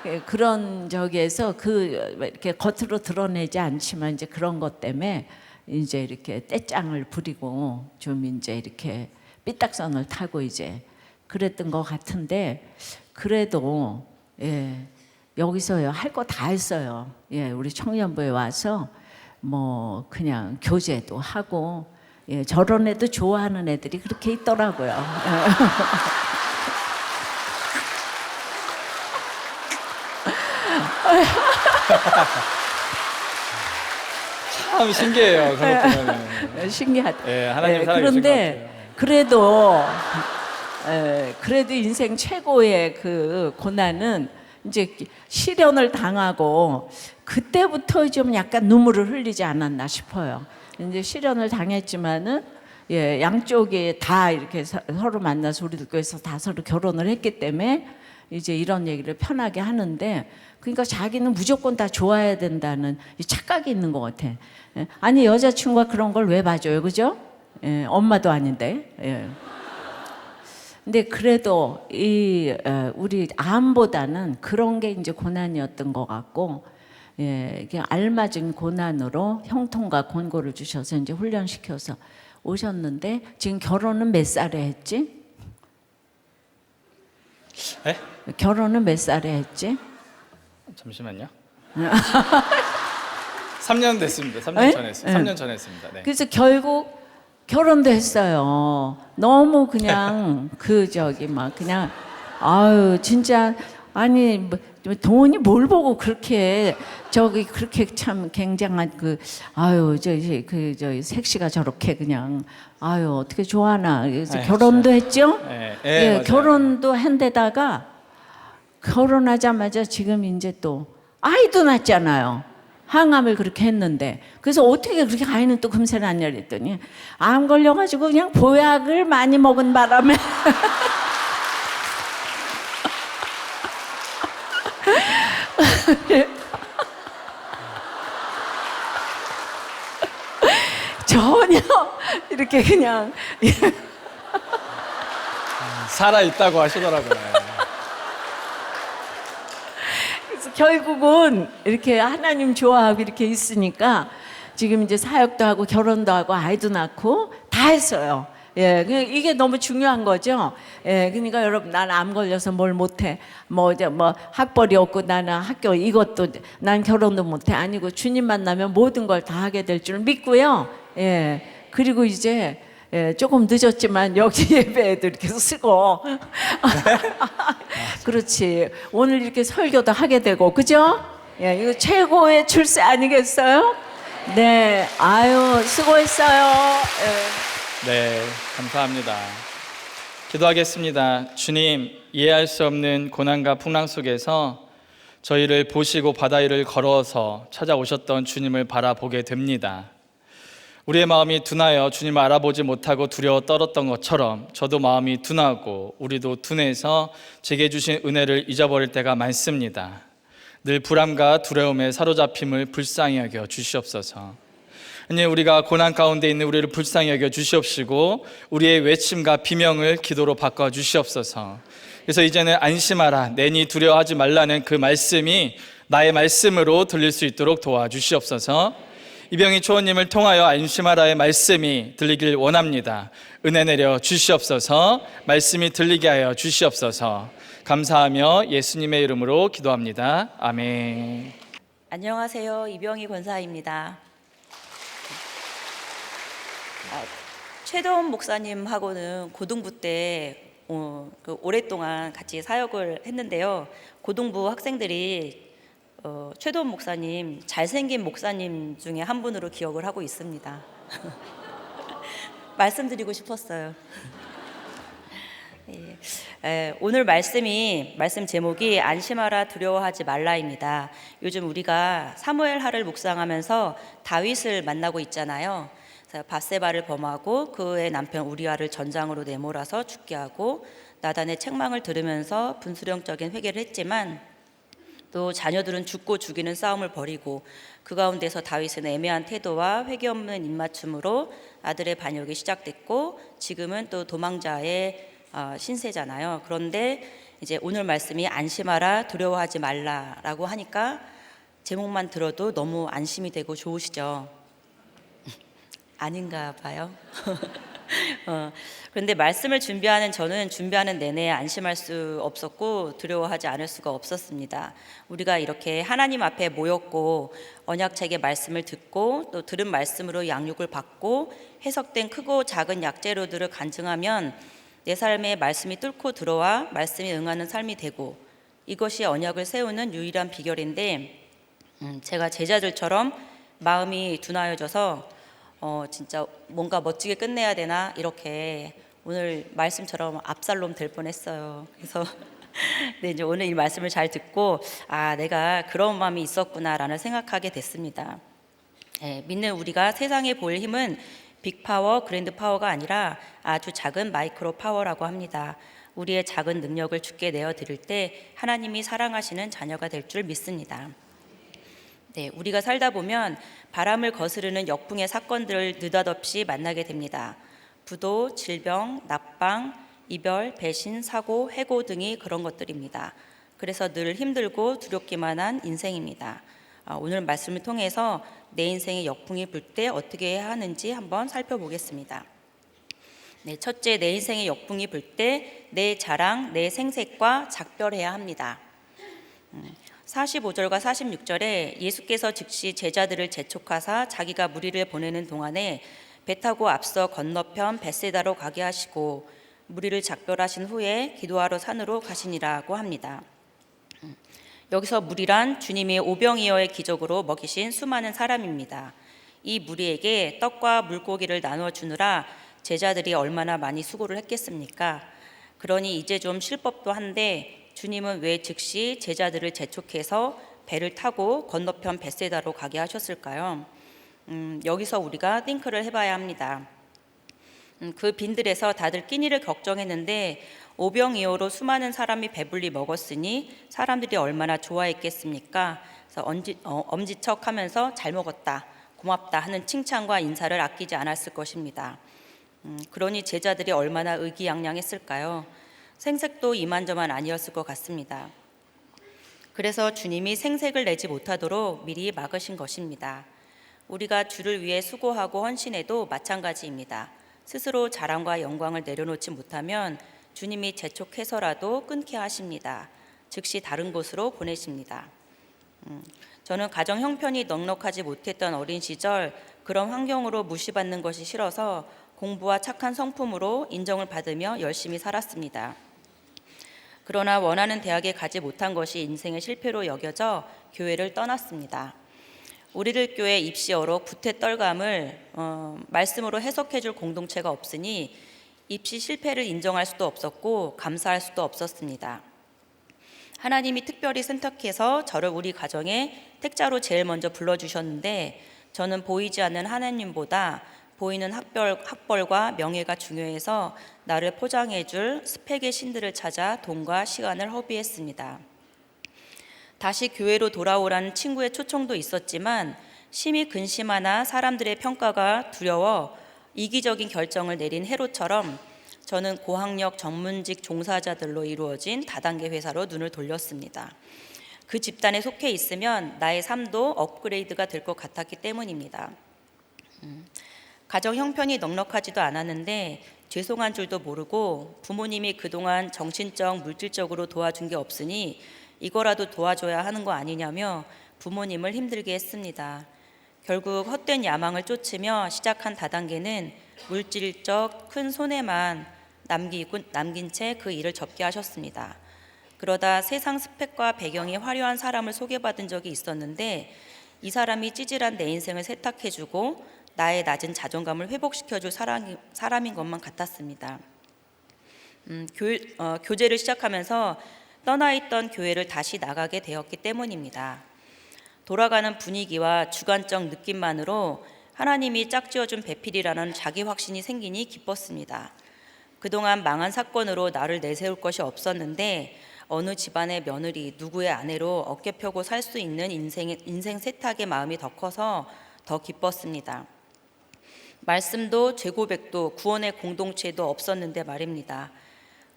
예, 그런 저기에서 이렇게 겉으로 드러내지 않지만 이제 그런 것 때문에 이제 이렇게 떼짱을 부리고 좀 이제 이렇게 삐딱선을 타고 이제 그랬던 것 같은데 그래도 예. 여기서요 할 거 다 했어요. 예, 우리 청년부에 와서 뭐 그냥 교제도 하고 예, 저런 애도 좋아하는 애들이 그렇게 있더라고요. 참 신기해요. 그런 거 보면은. 신기하다. 예, 하나님 살아계신 그런데 그래도 인생 최고의 그 고난은 이제 시련을 당하고 그때부터 좀 약간 눈물을 흘리지 않았나 싶어요. 이제 시련을 당했지만은 예, 양쪽에 다 이렇게 서로 만나서 우리들 교회에서 다 서로 결혼을 했기 때문에 이제 이런 얘기를 편하게 하는데 그러니까 자기는 무조건 다 좋아야 된다는 이 착각이 있는 것 같아. 예, 아니 여자친구가 그런 걸 왜 봐줘요, 그죠? 예, 엄마도 아닌데. 예. 근데 그래도 우리 암보다는 그런 게 이제 고난이었던 것 같고, 예, 이게 알맞은 고난으로 형통과 권고를 주셔서 이제 훈련시켜서 오셨는데 지금 결혼은 몇 살에 했지? 에? 결혼은 몇 살에 했지? 잠시만요. 3년 됐습니다. 3년 에? 전에 했습니다. 3년 전에 했습니다. 네. 그래서 결국 결혼도 했어요. 너무 그냥 막 그냥 아유 진짜 아니 뭐 돈이 뭘 보고 그렇게 그렇게 참 굉장한 아유 저 색시가 저렇게 그냥 아유 어떻게 좋아하나. 그래서 아유, 결혼도 했죠. 네, 예, 맞아요. 결혼도 한 데다가 결혼하자마자 지금 이제 또 아이도 낳았잖아요. 항암을 그렇게 했는데 그래서 어떻게 그렇게 아이는 또 금세 낳냐 그랬더니 암 걸려가지고 그냥 보약을 많이 먹은 바람에 전혀 이렇게 그냥 살아 있다고 하시더라고요. 그래서 결국은 이렇게 하나님 좋아하고 이렇게 있으니까 지금 이제 사역도 하고 결혼도 하고 아이도 낳고 다 했어요. 예, 이게 너무 중요한 거죠. 예, 그러니까 여러분, 난 암 걸려서 뭘 못해. 뭐 학벌이 없고 나는 학교 이것도 난 결혼도 못해. 아니고 주님 만나면 모든 걸 다 하게 될 줄 믿고요. 예, 그리고 이제 조금 늦었지만 여기 예배에도 이렇게 쓰고 그렇지. 오늘 이렇게 설교도 하게 되고 그죠? 예, 이거 최고의 출세 아니겠어요? 네, 아유 수고했어요. 예. 네, 감사합니다. 기도하겠습니다. 주님, 이해할 수 없는 고난과 풍랑 속에서 저희를 보시고 바다 위를 걸어서 찾아오셨던 주님을 바라보게 됩니다. 우리의 마음이 둔하여 주님을 알아보지 못하고 두려워 떨었던 것처럼 저도 마음이 둔하고 우리도 둔해서 제게 주신 은혜를 잊어버릴 때가 많습니다. 늘 불안과 두려움에 사로잡힘을 불쌍히 여겨 주시옵소서. 하나님, 우리가 고난 가운데 있는 우리를 불쌍히 여겨 주시옵시고 우리의 외침과 비명을 기도로 바꿔 주시옵소서. 그래서 이제는 안심하라, 내니 두려워하지 말라는 그 말씀이 나의 말씀으로 들릴 수 있도록 도와주시옵소서. 이병희 초원님을 통하여 안심하라의 말씀이 들리길 원합니다. 은혜 내려 주시옵소서. 말씀이 들리게 하여 주시옵소서. 감사하며 예수님의 이름으로 기도합니다. 아멘. 안녕하세요. 이병희 권사입니다. 최도원 목사님하고는 고등부 때 오랫동안 같이 사역을 했는데요. 고등부 학생들이 최도원 목사님 잘생긴 목사님 중에 한 분으로 기억을 하고 있습니다. 말씀드리고 싶었어요. 오늘 말씀 제목이 안심하라 두려워하지 말라입니다. 요즘 우리가 사무엘하를 묵상하면서 다윗을 만나고 있잖아요. 밧세바를 범하고 그의 남편 우리아를 전장으로 내몰아서 죽게 하고 나단의 책망을 들으면서 분수령적인 회개를 했지만 또 자녀들은 죽고 죽이는 싸움을 벌이고 그 가운데서 다윗은 애매한 태도와 회개 없는 입맞춤으로 아들의 반역이 시작됐고 지금은 또 도망자의 신세잖아요. 그런데 이제 오늘 말씀이 안심하라 두려워하지 말라라고 하니까 제목만 들어도 너무 안심이 되고 좋으시죠? 아닌가 봐요. 그런데 말씀을 저는 준비하는 내내 안심할 수 없었고 두려워하지 않을 수가 없었습니다. 우리가 이렇게 하나님 앞에 모였고 언약책의 말씀을 듣고 또 들은 말씀으로 양육을 받고 해석된 크고 작은 약재료들을 간증하면 내 삶에 말씀이 뚫고 들어와 말씀이 응하는 삶이 되고 이것이 언약을 세우는 유일한 비결인데 제가 제자들처럼 마음이 둔하여져서 진짜 뭔가 멋지게 끝내야 되나 이렇게 오늘 말씀처럼 압살롬 될 뻔했어요. 그래서 네, 이제 오늘 이 말씀을 잘 듣고 내가 그런 마음이 있었구나라는 생각하게 됐습니다. 믿는 우리가 세상에 보일 힘은 빅파워, 그랜드 파워가 아니라 아주 작은 마이크로 파워라고 합니다. 우리의 작은 능력을 주께 내어드릴 때 하나님이 사랑하시는 자녀가 될 줄 믿습니다. 네, 우리가 살다 보면 바람을 거스르는 역풍의 사건들을 느닷없이 만나게 됩니다. 부도, 질병, 낙방, 이별, 배신, 사고, 해고 등이 그런 것들입니다. 그래서 늘 힘들고 두렵기만 한 인생입니다. 오늘 말씀을 통해서 내 인생의 역풍이 불 때 어떻게 해야 하는지 한번 살펴보겠습니다. 네, 첫째, 내 인생의 역풍이 불 때 내 자랑, 내 생색과 작별해야 합니다. 45절과 46절에 예수께서 즉시 제자들을 재촉하사 자기가 무리를 보내는 동안에 배 타고 앞서 건너편 벳세다로 가게 하시고 무리를 작별하신 후에 기도하러 산으로 가시니라고 합니다. 여기서 무리란 주님이 오병이어의 기적으로 먹이신 수많은 사람입니다. 이 무리에게 떡과 물고기를 나눠 주느라 제자들이 얼마나 많이 수고를 했겠습니까? 그러니 이제 좀 쉴 법도 한데 주님은 왜 즉시 제자들을 재촉해서 배를 타고 건너편 벳세다로 가게 하셨을까요? 여기서 우리가 띵크를 해봐야 합니다. 그 빈들에서 다들 끼니를 걱정했는데 오병이어로 수많은 사람이 배불리 먹었으니 사람들이 얼마나 좋아했겠습니까? 그래서 엄지척하면서 잘 먹었다, 고맙다 하는 칭찬과 인사를 아끼지 않았을 것입니다. 그러니 제자들이 얼마나 의기양양했을까요? 생색도 이만저만 아니었을 것 같습니다. 그래서 주님이 생색을 내지 못하도록 미리 막으신 것입니다. 우리가 주를 위해 수고하고 헌신해도 마찬가지입니다. 스스로 자랑과 영광을 내려놓지 못하면 주님이 재촉해서라도 끊게 하십니다. 즉시 다른 곳으로 보내십니다. 저는 가정 형편이 넉넉하지 못했던 어린 시절 그런 환경으로 무시받는 것이 싫어서 공부와 착한 성품으로 인정을 받으며 열심히 살았습니다. 그러나 원하는 대학에 가지 못한 것이 인생의 실패로 여겨져 교회를 떠났습니다. 우리들 교회 입시어로 구태떨감을 말씀으로 해석해 줄 공동체가 없으니 입시 실패를 인정할 수도 없었고 감사할 수도 없었습니다. 하나님이 특별히 선택해서 저를 우리 가정에 택자로 제일 먼저 불러주셨는데 저는 보이지 않는 하나님보다 보이는 학벌과 명예가 중요해서 나를 포장해 줄 스펙의 신들을 찾아 돈과 시간을 허비했습니다. 다시 교회로 돌아오라는 친구의 초청도 있었지만 심히 근심하나 사람들의 평가가 두려워 이기적인 결정을 내린 헤롯처럼 저는 고학력 전문직 종사자들로 이루어진 다단계 회사로 눈을 돌렸습니다. 그 집단에 속해 있으면 나의 삶도 업그레이드가 될 것 같았기 때문입니다. 가정 형편이 넉넉하지도 않았는데 죄송한 줄도 모르고 부모님이 그동안 정신적, 물질적으로 도와준 게 없으니 이거라도 도와줘야 하는 거 아니냐며 부모님을 힘들게 했습니다. 결국 헛된 야망을 쫓으며 시작한 다단계는 물질적 큰 손해만 남긴 채 그 일을 접게 하셨습니다. 그러다 세상 스펙과 배경이 화려한 사람을 소개받은 적이 있었는데 이 사람이 찌질한 내 인생을 세탁해주고 나의 낮은 자존감을 회복시켜줄 사람인 것만 같았습니다. 교제를 시작하면서 떠나있던 교회를 다시 나가게 되었기 때문입니다. 돌아가는 분위기와 주관적 느낌만으로 하나님이 짝지어준 배필이라는 자기 확신이 생기니 기뻤습니다. 그동안 망한 사건으로 나를 내세울 것이 없었는데 어느 집안의 며느리, 누구의 아내로 어깨 펴고 살 수 있는 인생 세탁의 마음이 더 커서 더 기뻤습니다. 말씀도 죄고백도 구원의 공동체도 없었는데 말입니다.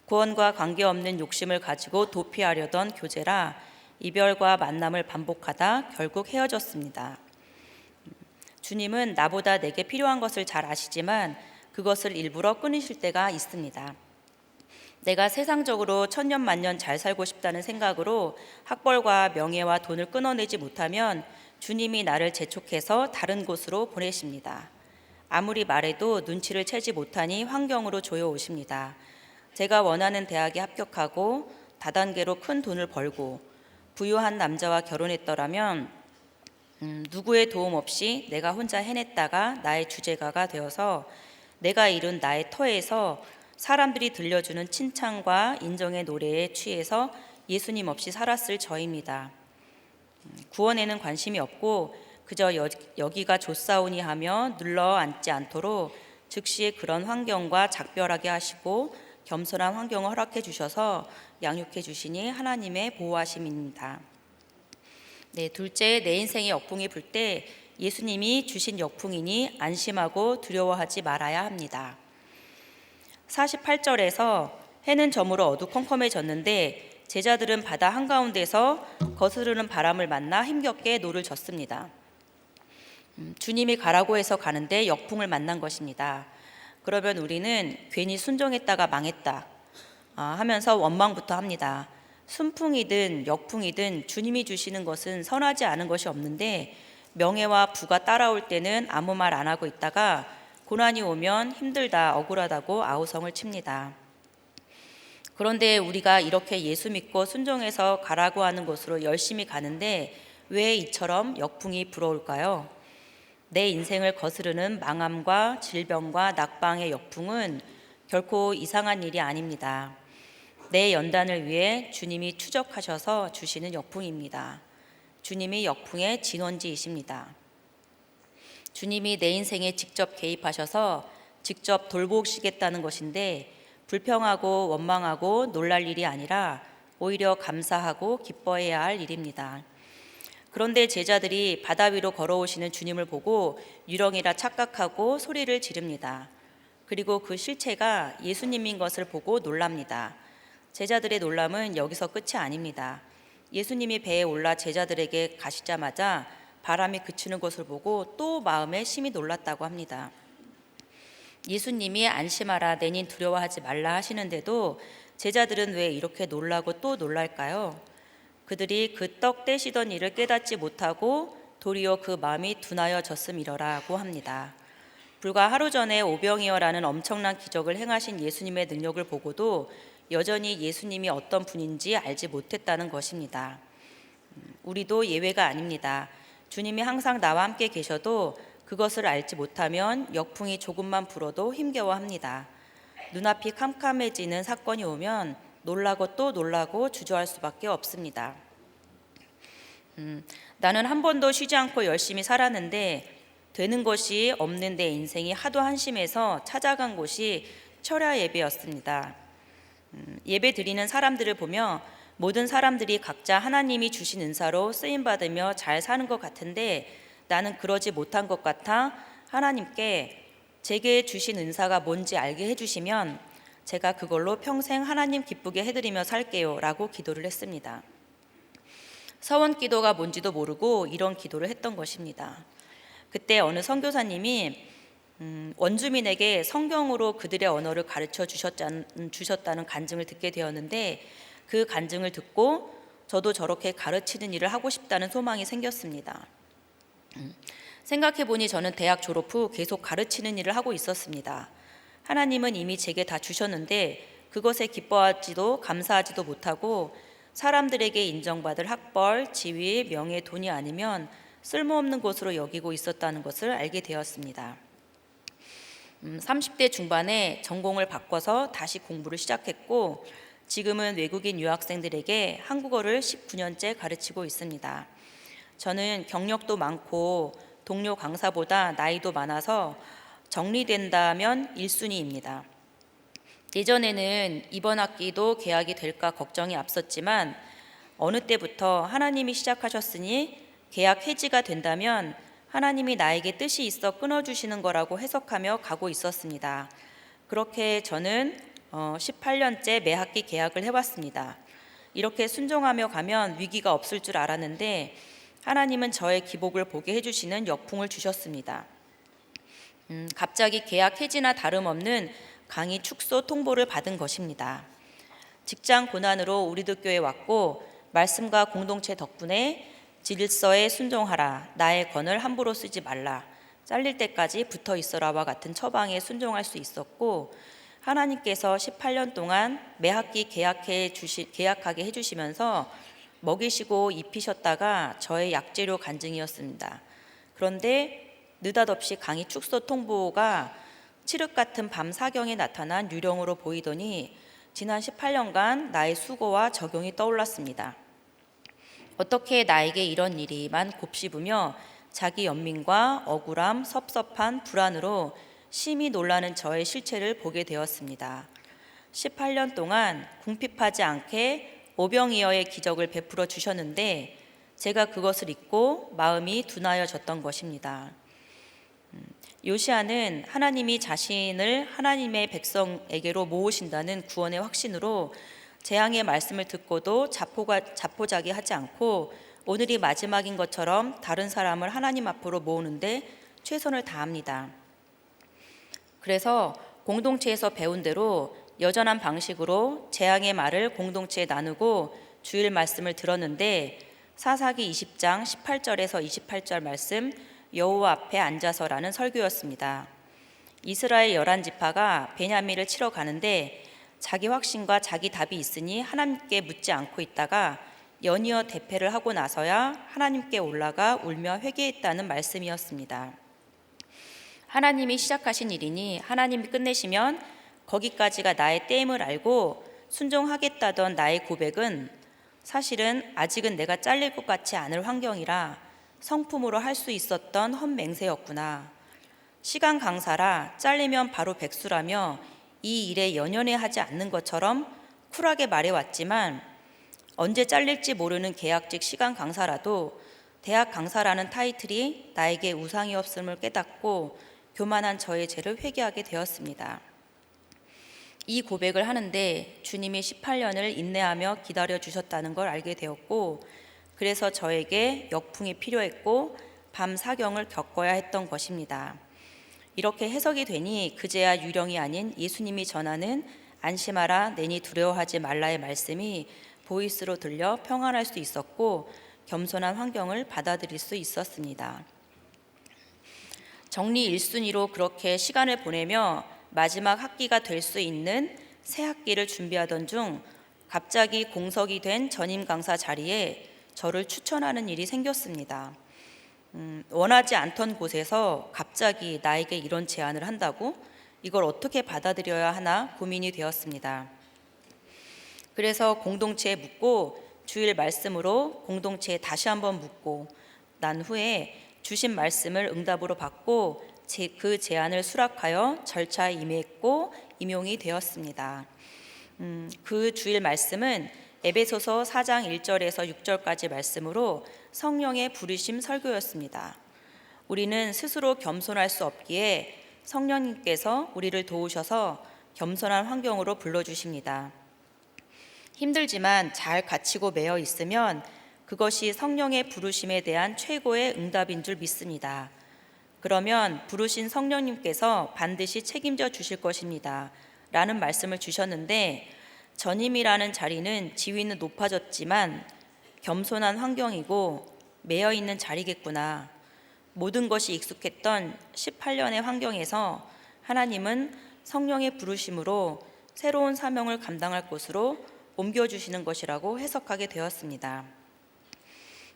구원과 관계없는 욕심을 가지고 도피하려던 교제라 이별과 만남을 반복하다 결국 헤어졌습니다. 주님은 나보다 내게 필요한 것을 잘 아시지만 그것을 일부러 끊으실 때가 있습니다. 내가 세상적으로 천년만년 잘 살고 싶다는 생각으로 학벌과 명예와 돈을 끊어내지 못하면 주님이 나를 재촉해서 다른 곳으로 보내십니다. 아무리 말해도 눈치를 채지 못하니 환경으로 조여오십니다. 제가 원하는 대학에 합격하고 다단계로 큰 돈을 벌고 부유한 남자와 결혼했더라면 누구의 도움 없이 내가 혼자 해냈다가 나의 주제가가 되어서 내가 이룬 나의 터에서 사람들이 들려주는 칭찬과 인정의 노래에 취해서 예수님 없이 살았을 저입니다. 구원에는 관심이 없고 그저 여기가 좋사오니 하며 눌러 앉지 않도록 즉시 그런 환경과 작별하게 하시고 겸손한 환경을 허락해 주셔서 양육해 주시니 하나님의 보호하심입니다. 네, 둘째, 내 인생의 역풍이 불 때 예수님이 주신 역풍이니 안심하고 두려워하지 말아야 합니다. 48절에서 해는 저물어 어두컴컴해졌는데 제자들은 바다 한가운데서 거스르는 바람을 만나 힘겹게 노를 젓습니다. 주님이 가라고 해서 가는데 역풍을 만난 것입니다. 그러면 우리는 괜히 순종했다가 망했다 하면서 원망부터 합니다. 순풍이든 역풍이든 주님이 주시는 것은 선하지 않은 것이 없는데 명예와 부가 따라올 때는 아무 말 안 하고 있다가 고난이 오면 힘들다, 억울하다고 아우성을 칩니다. 그런데 우리가 이렇게 예수 믿고 순종해서 가라고 하는 곳으로 열심히 가는데 왜 이처럼 역풍이 불어올까요? 내 인생을 거스르는 망함과 질병과 낙방의 역풍은 결코 이상한 일이 아닙니다. 내 연단을 위해 주님이 추적하셔서 주시는 역풍입니다. 주님이 역풍의 진원지이십니다. 주님이 내 인생에 직접 개입하셔서 직접 돌보시겠다는 것인데 불평하고 원망하고 놀랄 일이 아니라 오히려 감사하고 기뻐해야 할 일입니다. 그런데 제자들이 바다 위로 걸어오시는 주님을 보고 유령이라 착각하고 소리를 지릅니다. 그리고 그 실체가 예수님인 것을 보고 놀랍니다. 제자들의 놀람은 여기서 끝이 아닙니다. 예수님이 배에 올라 제자들에게 가시자마자 바람이 그치는 것을 보고 또 마음에 심히 놀랐다고 합니다. 예수님이 안심하라, 내닌 두려워하지 말라 하시는데도 제자들은 왜 이렇게 놀라고 또 놀랄까요? 그들이 그 떡 떼시던 일을 깨닫지 못하고 도리어 그 마음이 둔하여졌음이러라고 합니다. 불과 하루 전에 오병이어라는 엄청난 기적을 행하신 예수님의 능력을 보고도 여전히 예수님이 어떤 분인지 알지 못했다는 것입니다. 우리도 예외가 아닙니다. 주님이 항상 나와 함께 계셔도 그것을 알지 못하면 역풍이 조금만 불어도 힘겨워합니다. 눈앞이 캄캄해지는 사건이 오면 놀라고 또 놀라고 주저할 수밖에 없습니다. 나는 한 번도 쉬지 않고 열심히 살았는데 되는 것이 없는 내 인생이 하도 한심해서 찾아간 곳이 철야 예배였습니다. 예배 드리는 사람들을 보며 모든 사람들이 각자 하나님이 주신 은사로 쓰임받으며 잘 사는 것 같은데 나는 그러지 못한 것 같아 하나님께 제게 주신 은사가 뭔지 알게 해주시면 제가 그걸로 평생 하나님 기쁘게 해드리며 살게요 라고 기도를 했습니다. 서원 기도가 뭔지도 모르고 이런 기도를 했던 것입니다. 그때 어느 선교사님이 원주민에게 성경으로 그들의 언어를 가르쳐 주셨다는 간증을 듣게 되었는데 그 간증을 듣고 저도 저렇게 가르치는 일을 하고 싶다는 소망이 생겼습니다. 생각해보니 저는 대학 졸업 후 계속 가르치는 일을 하고 있었습니다. 하나님은 이미 제게 다 주셨는데 그것에 기뻐하지도 감사하지도 못하고 사람들에게 인정받을 학벌, 지위, 명예, 돈이 아니면 쓸모없는 것으로 여기고 있었다는 것을 알게 되었습니다. 30대 중반에 전공을 바꿔서 다시 공부를 시작했고 지금은 외국인 유학생들에게 한국어를 19년째 가르치고 있습니다. 저는 경력도 많고 동료 강사보다 나이도 많아서 정리된다면 1순위입니다. 예전에는 이번 학기도 개학이 될까 걱정이 앞섰지만 어느 때부터 하나님이 시작하셨으니 계약 해지가 된다면 하나님이 나에게 뜻이 있어 끊어주시는 거라고 해석하며 가고 있었습니다. 그렇게 저는 18년째 매 학기 계약을 해왔습니다. 이렇게 순종하며 가면 위기가 없을 줄 알았는데 하나님은 저의 기복을 보게 해주시는 역풍을 주셨습니다. 갑자기 계약 해지나 다름없는 강의 축소 통보를 받은 것입니다. 직장 고난으로 우리도 교회에 왔고 말씀과 공동체 덕분에 질서에 순종하라, 나의 권을 함부로 쓰지 말라, 잘릴 때까지 붙어 있어라와 같은 처방에 순종할 수 있었고 하나님께서 18년 동안 매 학기 계약하게 해주시면서 먹이시고 입히셨다가 저의 약재료 간증이었습니다. 그런데 느닷없이 강의 축소 통보가 칠흑 같은 밤 사경에 나타난 유령으로 보이더니 지난 18년간 나의 수고와 적용이 떠올랐습니다. 어떻게 나에게 이런 일이만 곱씹으며 자기 연민과 억울함, 섭섭한 불안으로 심히 놀라는 저의 실체를 보게 되었습니다. 18년 동안 궁핍하지 않게 오병이어의 기적을 베풀어 주셨는데 제가 그것을 잊고 마음이 둔하여졌던 것입니다. 요시아는 하나님이 자신을 하나님의 백성에게로 모으신다는 구원의 확신으로 재앙의 말씀을 듣고도 자포자기하지 않고 오늘이 마지막인 것처럼 다른 사람을 하나님 앞으로 모으는데 최선을 다합니다. 그래서 공동체에서 배운 대로 여전한 방식으로 재앙의 말을 공동체에 나누고 주일 말씀을 들었는데 사사기 20장 18절에서 28절 말씀 여호와 앞에 앉아서라는 설교였습니다. 이스라엘 11지파가 베냐민을 치러 가는데 자기 확신과 자기 답이 있으니 하나님께 묻지 않고 있다가 연이어 대패를 하고 나서야 하나님께 올라가 울며 회개했다는 말씀이었습니다. 하나님이 시작하신 일이니 하나님이 끝내시면 거기까지가 나의 때임을 알고 순종하겠다던 나의 고백은 사실은 아직은 내가 잘릴 것 같지 않을 환경이라 성품으로 할 수 있었던 헛맹세였구나. 시간 강사라 잘리면 바로 백수라며 이 일에 연연해 하지 않는 것처럼 쿨하게 말해왔지만 언제 잘릴지 모르는 계약직 시간 강사라도 대학 강사라는 타이틀이 나에게 우상이었음을 깨닫고 교만한 저의 죄를 회개하게 되었습니다. 이 고백을 하는데 주님이 18년을 인내하며 기다려 주셨다는 걸 알게 되었고 그래서 저에게 역풍이 필요했고 밤 사경을 겪어야 했던 것입니다. 이렇게 해석이 되니 그제야 유령이 아닌 예수님이 전하는 안심하라 내니 두려워하지 말라의 말씀이 보이스로 들려 평안할 수 있었고 겸손한 환경을 받아들일 수 있었습니다. 정리 1순위로 그렇게 시간을 보내며 마지막 학기가 될 수 있는 새 학기를 준비하던 중 갑자기 공석이 된 전임 강사 자리에 저를 추천하는 일이 생겼습니다. 원하지 않던 곳에서 갑자기 나에게 이런 제안을 한다고? 이걸 어떻게 받아들여야 하나 고민이 되었습니다. 그래서 공동체에 묻고 주일 말씀으로 공동체에 다시 한번 묻고 난 후에 주신 말씀을 응답으로 받고 그 제안을 수락하여 절차에 임했고 임용이 되었습니다. 그 주일 말씀은 에베소서 4장 1절에서 6절까지 말씀으로 성령의 부르심 설교였습니다. 우리는 스스로 겸손할 수 없기에 성령님께서 우리를 도우셔서 겸손한 환경으로 불러주십니다. 힘들지만 잘 갇히고 매여 있으면 그것이 성령의 부르심에 대한 최고의 응답인 줄 믿습니다. 그러면 부르신 성령님께서 반드시 책임져 주실 것입니다. 라는 말씀을 주셨는데 전임이라는 자리는 지위는 높아졌지만 겸손한 환경이고 매여 있는 자리겠구나. 모든 것이 익숙했던 18년의 환경에서 하나님은 성령의 부르심으로 새로운 사명을 감당할 곳으로 옮겨주시는 것이라고 해석하게 되었습니다.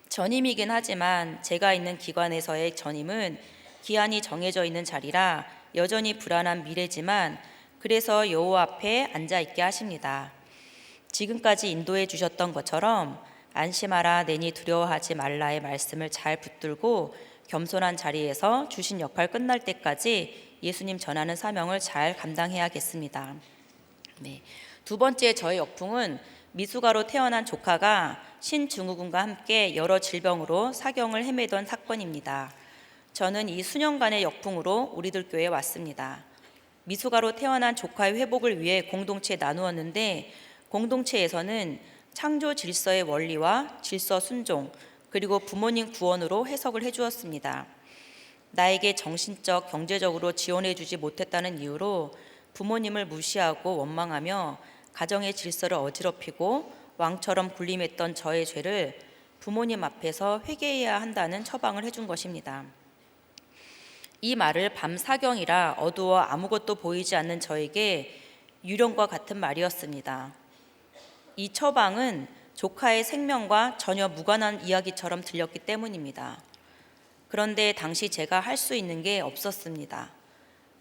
전임이긴 하지만 제가 있는 기관에서의 전임은 기한이 정해져 있는 자리라 여전히 불안한 미래지만 그래서 여호와 앞에 앉아 있게 하십니다. 지금까지 인도해 주셨던 것처럼 안심하라 내니 두려워하지 말라의 말씀을 잘 붙들고 겸손한 자리에서 주신 역할 끝날 때까지 예수님 전하는 사명을 잘 감당해야겠습니다. 네. 두 번째 저의 역풍은 미숙아로 태어난 조카가 신증후군과 함께 여러 질병으로 사경을 헤매던 사건입니다. 저는 이 수년간의 역풍으로 우리들 교회에 왔습니다. 미숙아로 태어난 조카의 회복을 위해 공동체에 나누었는데 공동체에서는 창조 질서의 원리와 질서 순종 그리고 부모님 구원으로 해석을 해주었습니다. 나에게 정신적, 경제적으로 지원해주지 못했다는 이유로 부모님을 무시하고 원망하며 가정의 질서를 어지럽히고 왕처럼 군림했던 저의 죄를 부모님 앞에서 회개해야 한다는 처방을 해준 것입니다. 이 말을 밤 사경이라 어두워 아무것도 보이지 않는 저에게 유령과 같은 말이었습니다. 이 처방은 조카의 생명과 전혀 무관한 이야기처럼 들렸기 때문입니다. 그런데 당시 제가 할 수 있는 게 없었습니다.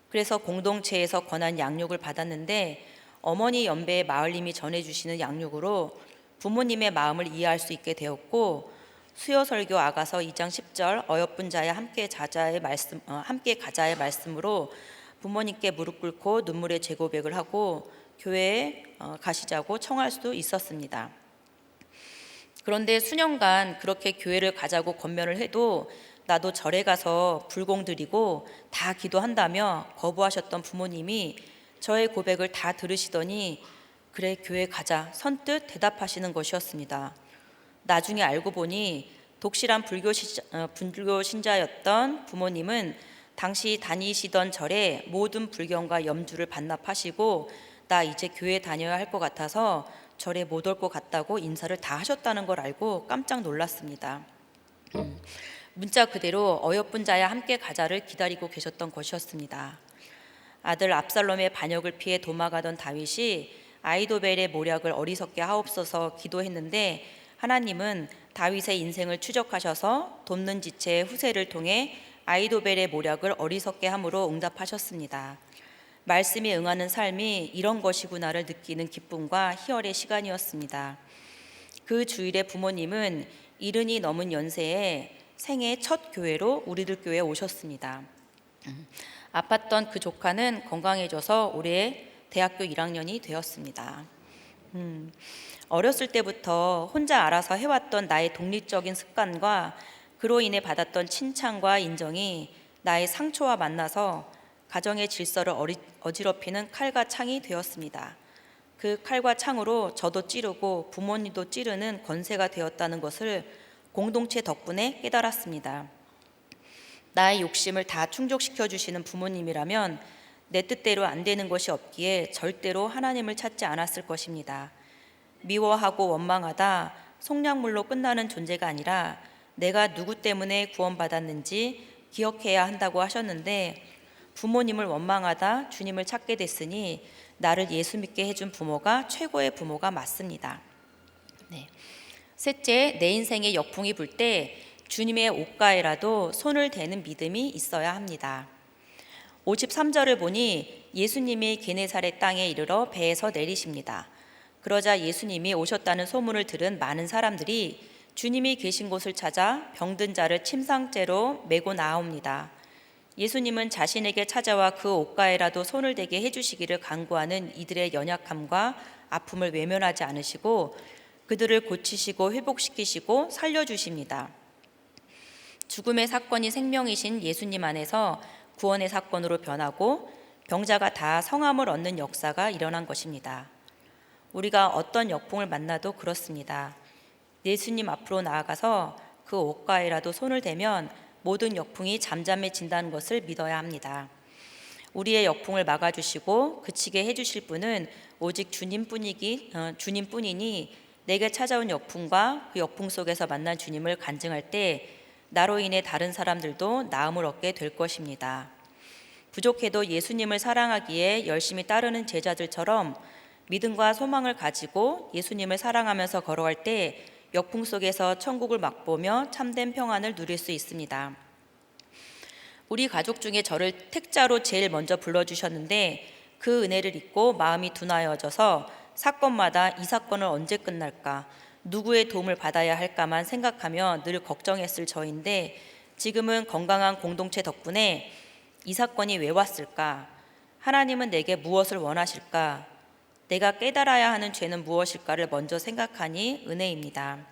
그래서 공동체에서 권한 양육을 받았는데 어머니 연배의 마을님이 전해주시는 양육으로 부모님의 마음을 이해할 수 있게 되었고 수요설교 아가서 2장 10절 어여쁜 자야 함께 가자의 말씀으로 부모님께 무릎 꿇고 눈물의 재고백을 하고 교회에 가시자고 청할 수도 있었습니다. 그런데 수년간 그렇게 교회를 가자고 권면을 해도 나도 절에 가서 불공 드리고 다 기도한다며 거부하셨던 부모님이 저의 고백을 다 들으시더니 그래 교회 가자 선뜻 대답하시는 것이었습니다. 나중에 알고 보니 독실한 불교 신자였던 부모님은 당시 다니시던 절에 모든 불경과 염주를 반납하시고 나 이제 교회 다녀야 할 것 같아서 절에 못 올 것 같다고 인사를 다 하셨다는 걸 알고 깜짝 놀랐습니다. 문자 그대로 어여쁜 자야 함께 가자를 기다리고 계셨던 것이었습니다. 아들 압살롬의 반역을 피해 도망가던 다윗이 아이도벨의 모략을 어리석게 하옵소서 기도했는데 하나님은 다윗의 인생을 추적하셔서 돕는 지체의 후세를 통해 아이도벨의 모략을 어리석게 함으로 응답하셨습니다. 말씀에 응하는 삶이 이런 것이구나를 느끼는 기쁨과 희열의 시간이었습니다. 그 주일에 부모님은 70이 넘은 연세에 생애 첫 교회로 우리들 교회에 오셨습니다. 아팠던 그 조카는 건강해져서 올해 대학교 1학년이 되었습니다. 어렸을 때부터 혼자 알아서 해왔던 나의 독립적인 습관과 그로 인해 받았던 칭찬과 인정이 나의 상처와 만나서 가정의 질서를 어지럽히는 칼과 창이 되었습니다. 그 칼과 창으로 저도 찌르고 부모님도 찌르는 권세가 되었다는 것을 공동체 덕분에 깨달았습니다. 나의 욕심을 다 충족시켜 주시는 부모님이라면 내 뜻대로 안 되는 것이 없기에 절대로 하나님을 찾지 않았을 것입니다. 미워하고 원망하다 속량물로 끝나는 존재가 아니라 내가 누구 때문에 구원받았는지 기억해야 한다고 하셨는데 부모님을 원망하다 주님을 찾게 됐으니 나를 예수 믿게 해준 부모가 최고의 부모가 맞습니다. 네. 셋째, 내 인생에 역풍이 불 때 주님의 옷가에라도 손을 대는 믿음이 있어야 합니다. 53절을 보니 예수님이 게네사렛 땅에 이르러 배에서 내리십니다. 그러자 예수님이 오셨다는 소문을 들은 많은 사람들이 주님이 계신 곳을 찾아 병든 자를 침상째로 메고 나옵니다. 예수님은 자신에게 찾아와 그 옷가에라도 손을 대게 해주시기를 간구하는 이들의 연약함과 아픔을 외면하지 않으시고 그들을 고치시고 회복시키시고 살려주십니다. 죽음의 사건이 생명이신 예수님 안에서 구원의 사건으로 변하고 병자가 다 성함을 얻는 역사가 일어난 것입니다. 우리가 어떤 역풍을 만나도 그렇습니다. 예수님 앞으로 나아가서 그 옷가에라도 손을 대면 모든 역풍이 잠잠해진다는 것을 믿어야 합니다. 우리의 역풍을 막아주시고 그치게 해주실 분은 오직 주님뿐이니 내게 찾아온 역풍과 그 역풍 속에서 만난 주님을 간증할 때 나로 인해 다른 사람들도 나음을 얻게 될 것입니다. 부족해도 예수님을 사랑하기에 열심히 따르는 제자들처럼 믿음과 소망을 가지고 예수님을 사랑하면서 걸어갈 때 역풍 속에서 천국을 맛보며 참된 평안을 누릴 수 있습니다. 우리 가족 중에 저를 택자로 제일 먼저 불러주셨는데 그 은혜를 잊고 마음이 둔하여져서 사건마다 이 사건은 언제 끝날까, 누구의 도움을 받아야 할까만 생각하며 늘 걱정했을 저인데 지금은 건강한 공동체 덕분에 이 사건이 왜 왔을까? 하나님은 내게 무엇을 원하실까? 내가 깨달아야 하는 죄는 무엇일까를 먼저 생각하니 은혜입니다.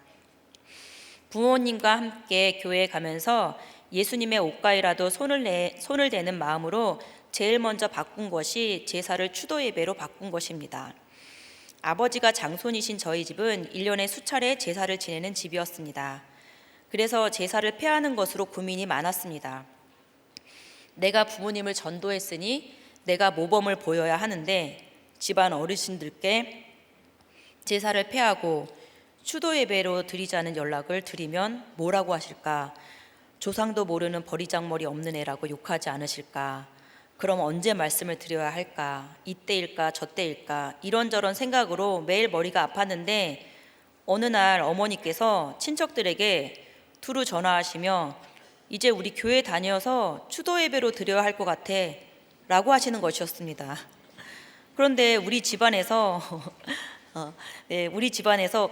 부모님과 함께 교회에 가면서 예수님의 옷가에라도 손을 대는 마음으로 제일 먼저 바꾼 것이 제사를 추도 예배로 바꾼 것입니다. 아버지가 장손이신 저희 집은 1년에 수차례 제사를 지내는 집이었습니다. 그래서 제사를 폐하는 것으로 고민이 많았습니다. 내가 부모님을 전도했으니 내가 모범을 보여야 하는데 집안 어르신들께 제사를 폐하고 추도 예배로 드리자는 연락을 드리면 뭐라고 하실까? 조상도 모르는 버리장머리 없는 애라고 욕하지 않으실까? 그럼 언제 말씀을 드려야 할까? 이때일까 저때일까? 이런저런 생각으로 매일 머리가 아팠는데 어느 날 어머니께서 친척들에게 두루 전화하시며 이제 우리 교회 다녀서 추도 예배로 드려야 할 것 같아 라고 하시는 것이었습니다. 그런데 우리 집안에서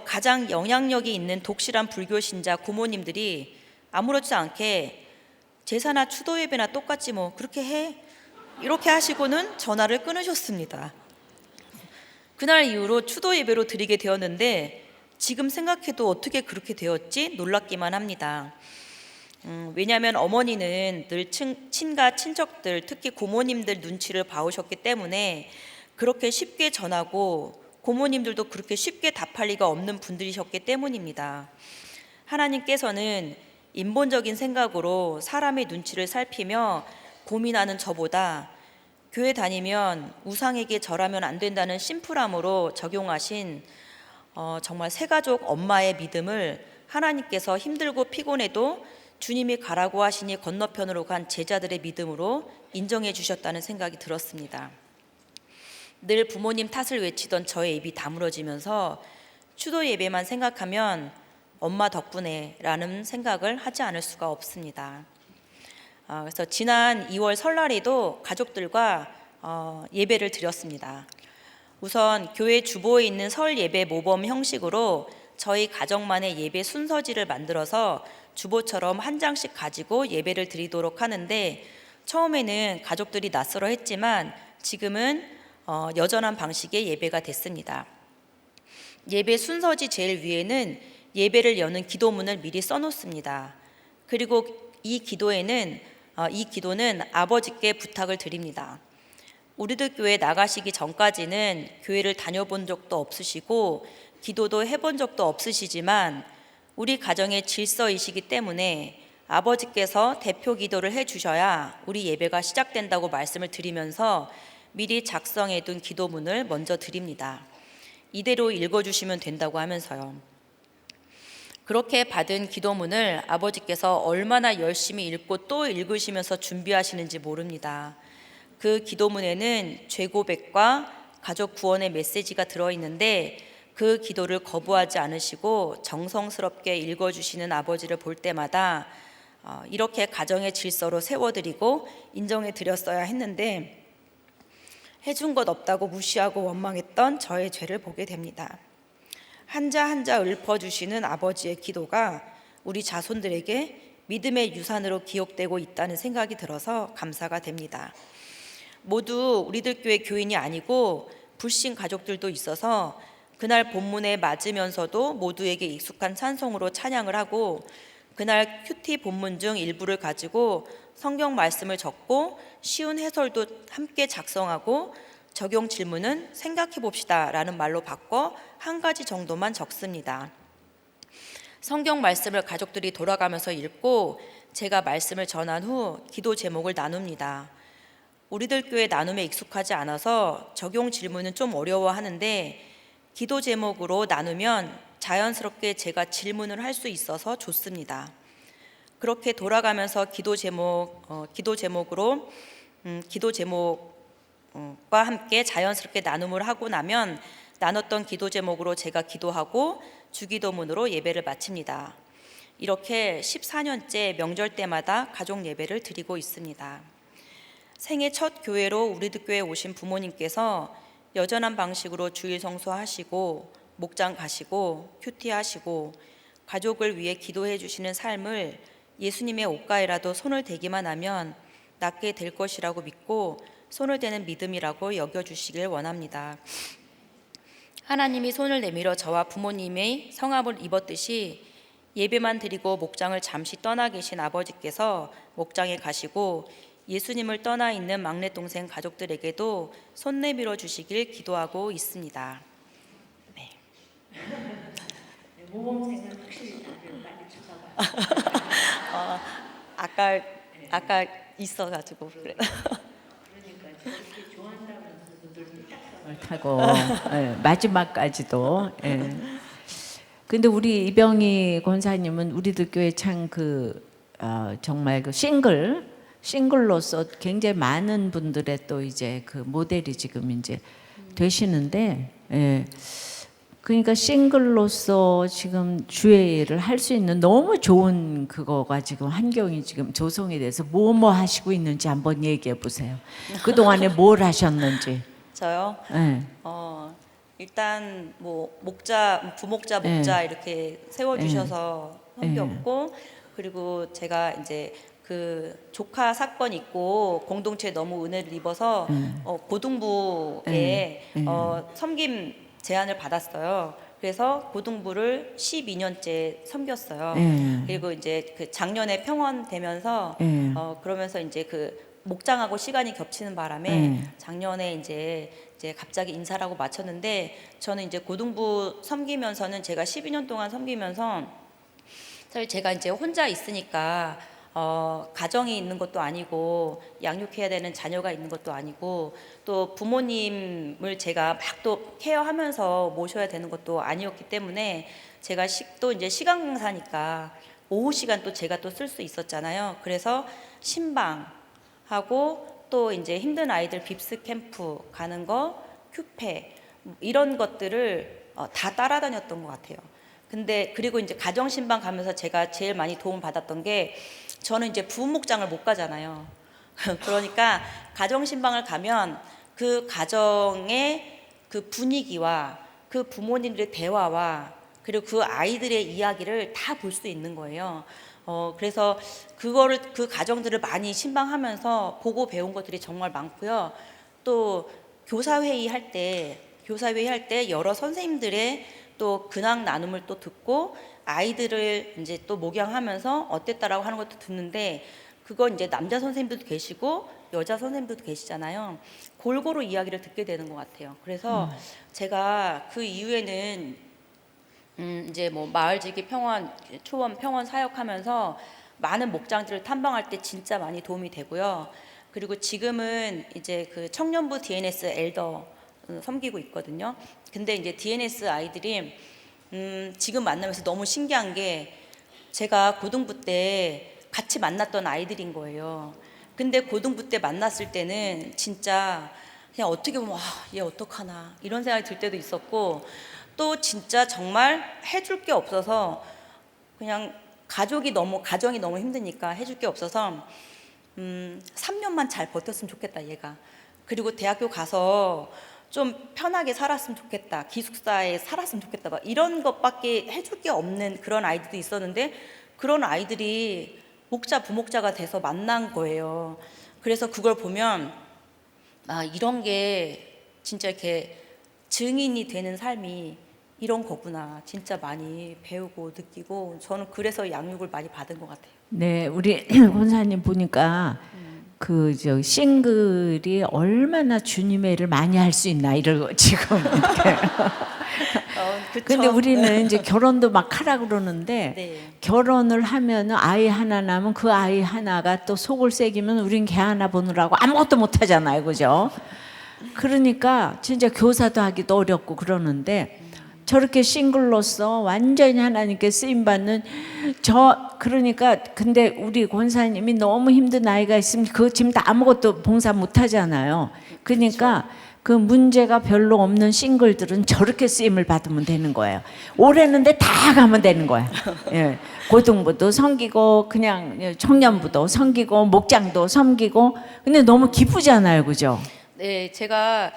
가장 영향력이 있는 독실한 불교 신자 고모님들이 아무렇지 않게 제사나 추도 예배나 똑같지 뭐 그렇게 해 이렇게 하시고는 전화를 끊으셨습니다. 그날 이후로 추도 예배로 드리게 되었는데 지금 생각해도 어떻게 그렇게 되었지 놀랍기만 합니다. 왜냐하면 어머니는 늘 친가 친척들 특히 고모님들 눈치를 봐오셨기 때문에 그렇게 쉽게 전하고 고모님들도 그렇게 쉽게 답할 리가 없는 분들이셨기 때문입니다. 하나님께서는 인본적인 생각으로 사람의 눈치를 살피며 고민하는 저보다 교회 다니면 우상에게 절하면 안 된다는 심플함으로 적용하신 정말 새가족 엄마의 믿음을 하나님께서 힘들고 피곤해도 주님이 가라고 하시니 건너편으로 간 제자들의 믿음으로 인정해 주셨다는 생각이 들었습니다. 늘 부모님 탓을 외치던 저의 입이 다물어지면서 추도 예배만 생각하면 엄마 덕분에 라는 생각을 하지 않을 수가 없습니다. 그래서 지난 2월 설날에도 가족들과 예배를 드렸습니다. 우선 교회 주보에 있는 설 예배 모범 형식으로 저희 가정만의 예배 순서지를 만들어서 주보처럼 한 장씩 가지고 예배를 드리도록 하는데, 처음에는 가족들이 낯설어 했지만 지금은 여전한 방식의 예배가 됐습니다. 예배 순서지 제일 위에는 예배를 여는 기도문을 미리 써놓습니다. 그리고 이 기도는 아버지께 부탁을 드립니다. 우리들 교회 나가시기 전까지는 교회를 다녀본 적도 없으시고 기도도 해본 적도 없으시지만 우리 가정의 질서이시기 때문에 아버지께서 대표 기도를 해주셔야 우리 예배가 시작된다고 말씀을 드리면서 미리 작성해둔 기도문을 먼저 드립니다. 이대로 읽어주시면 된다고 하면서요. 그렇게 받은 기도문을 아버지께서 얼마나 열심히 읽고 또 읽으시면서 준비하시는지 모릅니다. 그 기도문에는 죄 고백과 가족 구원의 메시지가 들어있는데 그 기도를 거부하지 않으시고 정성스럽게 읽어주시는 아버지를 볼 때마다 이렇게 가정의 질서로 세워드리고 인정해드렸어야 했는데 해준 것 없다고 무시하고 원망했던 저의 죄를 보게 됩니다. 한자 한자 읊어주시는 아버지의 기도가 우리 자손들에게 믿음의 유산으로 기억되고 있다는 생각이 들어서 감사가 됩니다. 모두 우리들 교회 교인이 아니고 불신 가족들도 있어서 그날 본문에 맞으면서도 모두에게 익숙한 찬송으로 찬양을 하고, 그날 큐티 본문 중 일부를 가지고 성경 말씀을 적고 쉬운 해설도 함께 작성하고 적용 질문은 생각해 봅시다 라는 말로 바꿔 한 가지 정도만 적습니다. 성경 말씀을 가족들이 돌아가면서 읽고 제가 말씀을 전한 후 기도 제목을 나눕니다. 우리들 교회 나눔에 익숙하지 않아서 적용 질문은 좀 어려워하는데 기도 제목으로 나누면 자연스럽게 제가 질문을 할 수 있어서 좋습니다. 그렇게 돌아가면서 기도 제목과 함께 자연스럽게 나눔을 하고 나면 나눴던 기도 제목으로 제가 기도하고 주기도문으로 예배를 마칩니다. 이렇게 14년째 명절 때마다 가족 예배를 드리고 있습니다. 생애 첫 교회로 우리들 교회에 오신 부모님께서 여전한 방식으로 주일 성수하시고 목장 가시고 큐티하시고 가족을 위해 기도해 주시는 삶을 예수님의 옷가에라도 손을 대기만 하면 낫게 될 것이라고 믿고 손을 대는 믿음이라고 여겨주시길 원합니다. 하나님이 손을 내밀어 저와 부모님의 성함을 입었듯이 예배만 드리고 목장을 잠시 떠나 계신 아버지께서 목장에 가시고 예수님을 떠나 있는 막내 동생 가족들에게도 손 내밀어 주시길 기도하고 있습니다. 네. 모범생은 확실히 빨리 찾아봐. 아까 있어가지고 그래. 그러니까 저렇게 좋아한다면서도 타고 마지막까지도. 근데 우리 이병희 권사님은 우리들 교회 참 정말 싱글로서 굉장히 많은 분들의 또 이제 그 모델이 지금 이제 되시는데, 그러니까 싱글로서 지금 주회를 할 수 있는 너무 좋은 그거가 지금 환경이 지금 조성이 돼서 뭐 하시고 있는지 한번 얘기해 보세요. 그 동안에 뭘 하셨는지. 저요? 네. 일단 뭐 부목자 목자 이렇게 세워주셔서 섬겼고, 그리고 제가 이제 그 조카 사건 있고 공동체에 너무 은혜를 입어서 고등부에 섬김 제안을 받았어요. 그래서 고등부를 12년째 섬겼어요. 그리고 이제 그 작년에 평원되면서 그러면서 이제 그 목장하고 시간이 겹치는 바람에 작년에 이제 갑자기 인사라고 마쳤는데, 저는 이제 고등부 섬기면서는 제가 12년 동안 섬기면서 사실 제가 이제 혼자 있으니까 가정이 있는 것도 아니고 양육해야 되는 자녀가 있는 것도 아니고 또 부모님을 제가 막 또 케어하면서 모셔야 되는 것도 아니었기 때문에 제가 또 이제 시간 강사니까 오후 시간 또 제가 또 쓸 수 있었잖아요. 그래서 신방하고 또 이제 힘든 아이들 빕스 캠프 가는 거, 큐페 이런 것들을 다 따라다녔던 것 같아요. 근데 그리고 이제 가정 신방 가면서 제가 제일 많이 도움 받았던 게 저는 이제 부목장을 못 가잖아요. 그러니까 가정 신방을 가면 그 가정의 그 분위기와 그 부모님들의 대화와 그리고 그 아이들의 이야기를 다 볼 수 있는 거예요. 그래서 그 가정들을 많이 신방하면서 보고 배운 것들이 정말 많고요. 또 교사회의 할 때 여러 선생님들의 또 근황 나눔을 또 듣고 아이들을 이제 또 목양하면서 어땠다라고 하는 것도 듣는데 그건 이제 남자 선생님들도 계시고 여자 선생님들도 계시잖아요. 골고루 이야기를 듣게 되는 것 같아요. 그래서 제가 그 이후에는 이제 뭐 마을지기 평원 초원 평원 사역하면서 많은 목장들을 탐방할 때 진짜 많이 도움이 되고요. 그리고 지금은 이제 그 청년부 DNS 엘더 섬기고 있거든요. 근데 이제 DNS 아이들이 지금 만나면서 너무 신기한 게 제가 고등부 때 같이 만났던 아이들인 거예요. 근데 고등부 때 만났을 때는 진짜 그냥 어떻게 보면 얘 어떡하나 이런 생각이 들 때도 있었고 또 진짜 정말 해줄 게 없어서 그냥 가정이 너무 힘드니까 해줄 게 없어서 3년만 잘 버텼으면 좋겠다 얘가. 그리고 대학교 가서 좀 편하게 살았으면 좋겠다. 기숙사에 살았으면 좋겠다. 막 이런 것밖에 해줄 게 없는 그런 아이들도 있었는데 그런 아이들이 부목자가 돼서 만난 거예요. 그래서 그걸 보면 이런 게 진짜 이렇게 증인이 되는 삶이 이런 거구나. 진짜 많이 배우고 느끼고 저는 그래서 양육을 많이 받은 것 같아요. 네, 우리 권사님 보니까 그 저 싱글이 얼마나 주님의 일을 많이 할 수 있나 이러고 지금 이렇게. 그쵸? 근데 우리는 이제 결혼도 막 하라 그러는데 네. 결혼을 하면은 아이 하나 나면 그 아이 하나가 또 속을 새기면 우린 개 하나 보느라고 아무것도 못 하잖아요, 그죠? 그러니까 진짜 교사도 하기도 어렵고 그러는데 저렇게 싱글로서 완전히 하나님께 쓰임 받는 그러니까 근데 우리 권사님이 너무 힘든 아이가 있으면 그 지금 다 아무것도 봉사 못 하잖아요. 그러니까 그 문제가 별로 없는 싱글들은 저렇게 쓰임을 받으면 되는 거예요. 오래는데 다 가면 되는 거야. 예. 고등부도 섬기고 그냥 청년부도 섬기고 목장도 섬기고 근데 너무 기쁘잖아요, 그죠? 네, 제가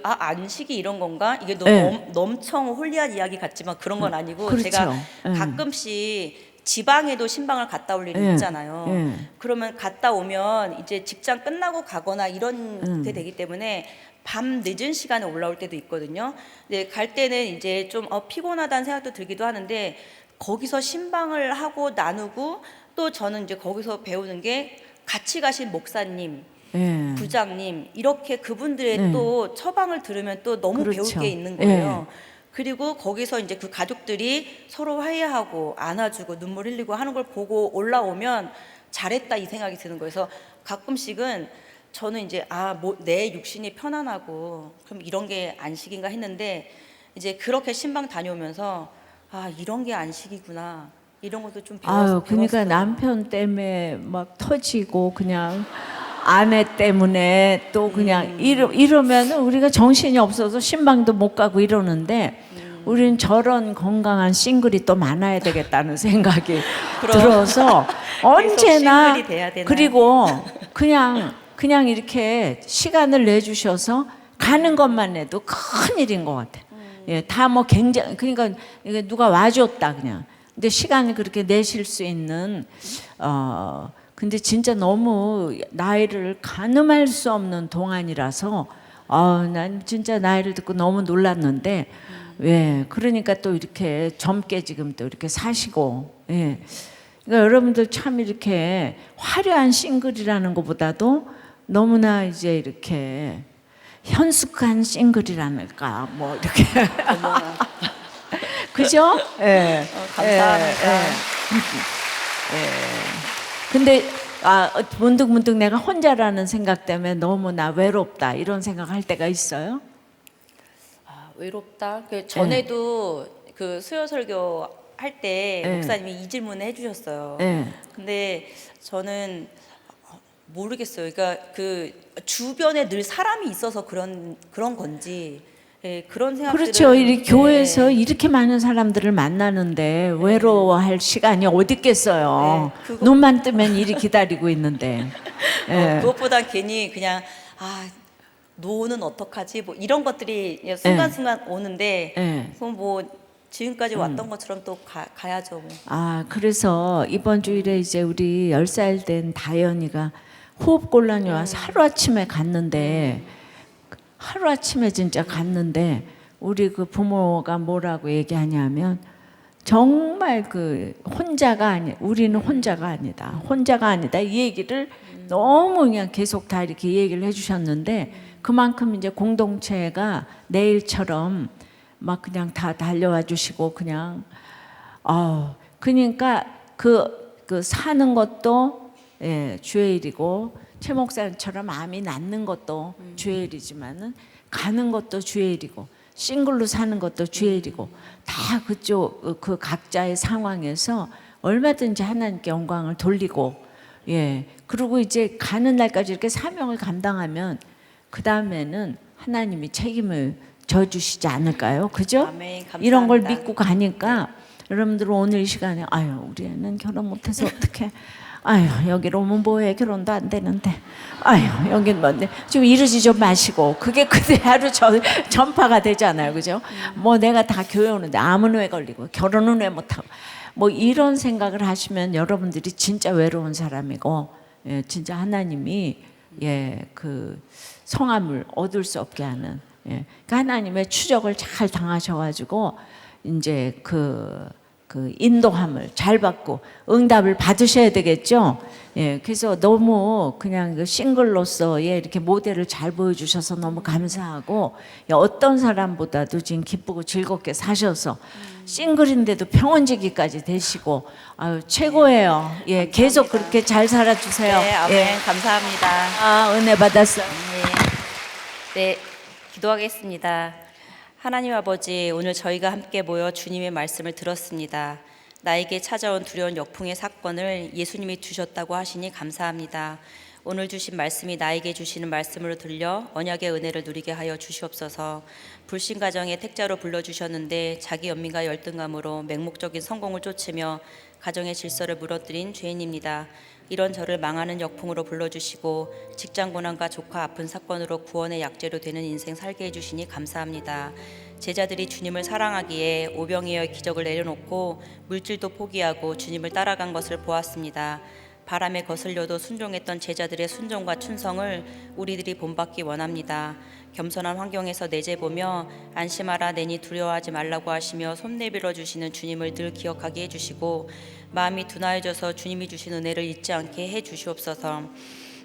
안식이 이런 건가? 이게 네. 넘청 홀리한 이야기 같지만 그런 건 아니고 그렇죠. 제가 가끔씩 지방에도 신방을 갔다 올 일이 네. 있잖아요. 네. 그러면 갔다 오면 이제 직장 끝나고 가거나 이런 게 되기 때문에 밤 늦은 시간에 올라올 때도 있거든요. 근데 갈 때는 이제 좀 피곤하다는 생각도 들기도 하는데 거기서 신방을 하고 나누고 또 저는 이제 거기서 배우는 게 같이 가신 목사님 예. 부장님 이렇게 그분들의 네. 또 처방을 들으면 또 너무 그렇죠. 배울 게 있는 거예요. 그리고 거기서 이제 그 가족들이 서로 화해하고 안아주고 눈물 흘리고 하는 걸 보고 올라오면 잘했다 이 생각이 드는 거예요. 그래서 가끔씩은 저는 이제 내 육신이 편안하고 그럼 이런 게 안식인가 했는데 이제 그렇게 신방 다녀오면서 이런 게 안식이구나 이런 것도 좀 배웠어요. 그러니까 남편 때문에 막 터지고 그냥 아내 때문에 또 그냥 이러면 우리가 정신이 없어서 신방도 못 가고 이러는데 우리는 저런 건강한 싱글이 또 많아야 되겠다는 생각이 들어서 언제나 싱글이 돼야 되나? 그리고 그냥 이렇게 시간을 내주셔서 가는 것만 해도 큰 일인 것 같아요. 예, 다 뭐 굉장히 그러니까 이게 누가 와줬다 그냥. 근데 시간을 그렇게 내실 수 있는 근데 진짜 너무 나이를 가늠할 수 없는 동안이라서 난 진짜 나이를 듣고 너무 놀랐는데 예, 그러니까 또 이렇게 젊게 지금 또 이렇게 사시고 예. 그러니까 여러분들 참 이렇게 화려한 싱글이라는 것보다도 너무나 이제 이렇게 현숙한 싱글이라는가 뭐 이렇게 그죠? 예. 감사합니다. 근데 문득 내가 혼자라는 생각 때문에 너무 나 외롭다 이런 생각할 때가 있어요. 외롭다. 그 전에도 그 수요 설교 할 때 네. 목사님이 이 질문을 해주셨어요. 네. 근데 저는 모르겠어요. 그러니까 그 주변에 늘 사람이 있어서 그런 건지 그런 생각들을 그렇죠. 이 교회에서 이렇게 많은 사람들을 만나는데 외로워할 시간이 어디 있겠어요. 네, 그거- 눈만 뜨면 일이 기다리고 있는데. 그것보다 괜히 그냥 노는 어떡하지? 뭐 이런 것들이 순간순간 오는데 네. 그건 뭐 지금까지 왔던 것처럼 또 가야죠. 뭐. 그래서 이번 주일에 이제 우리 10살 된 다현이가 호흡곤란이 와서 하루아침에 갔는데 하루아침에 진짜 갔는데 우리 그 부모가 뭐라고 얘기하냐면 정말 그 우리는 혼자가 아니다 이 얘기를 너무 그냥 계속 다 이렇게 얘기를 해주셨는데 그만큼 이제 공동체가 내일처럼 막 그냥 다 달려와 주시고 그냥 그러니까 그 사는 것도 주의 일이고 최 목사님처럼 암이 낫는 것도 주의 일이지만은 가는 것도 주의 일이고 싱글로 사는 것도 주의 일이고 다 그쪽 그 각자의 상황에서 얼마든지 하나님께 영광을 돌리고 그리고 이제 가는 날까지 이렇게 사명을 감당하면 그 다음에는 하나님이 책임을 져주시지 않을까요? 그죠? 아멘, 감사합니다. 이런 걸 믿고 가니까 여러분들 오늘 이 시간에 우리 애는 결혼 못해서 어떡해. 여기로 오면 뭐해 결혼도 안 되는데 여긴 뭔데 좀 이러지 좀 마시고 그게 그대로 전파가 되잖아요. 그죠? 뭐 내가 다 교회 오는데 암은 왜 걸리고 결혼은 왜 못하고 뭐 이런 생각을 하시면 여러분들이 진짜 외로운 사람이고 진짜 하나님이 그 성함을 얻을 수 없게 하는 그러니까 하나님의 추적을 잘 당하셔가지고 이제 그 인도함을 잘 받고 응답을 받으셔야 되겠죠. 그래서 너무 그냥 그 싱글로서의 이렇게 모델을 잘 보여주셔서 너무 감사하고 어떤 사람보다도 지금 기쁘고 즐겁게 사셔서 싱글인데도 평원지기까지 되시고 최고예요. 계속 그렇게 잘 살아주세요. 네, 아멘. 감사합니다. 은혜 받았어요. 네, 기도하겠습니다. 하나님 아버지, 오늘 저희가 함께 모여 주님의 말씀을 들었습니다. 나에게 찾아온 두려운 역풍의 사건을 예수님이 주셨다고 하시니 감사합니다. 오늘 주신 말씀이 나에게 주시는 말씀으로 들려 언약의 은혜를 누리게 하여 주시옵소서. 불신 가정의 택자로 불러주셨는데 자기 연민과 열등감으로 맹목적인 성공을 쫓으며 가정의 질서를 무너뜨린 죄인입니다. 이런 저를 망하는 역풍으로 불러주시고 직장 고난과 조카 아픈 사건으로 구원의 약재로 되는 인생 살게 해주시니 감사합니다. 제자들이 주님을 사랑하기에 오병이어의 기적을 내려놓고 물질도 포기하고 주님을 따라간 것을 보았습니다. 바람에 거슬려도 순종했던 제자들의 순종과 충성을 우리들이 본받기 원합니다. 겸손한 환경에서 내재보며 안심하라 내니 두려워하지 말라고 하시며 손 내밀어 주시는 주님을 늘 기억하게 해주시고 마음이 둔하여져서 주님이 주신 은혜를 잊지 않게 해주시옵소서.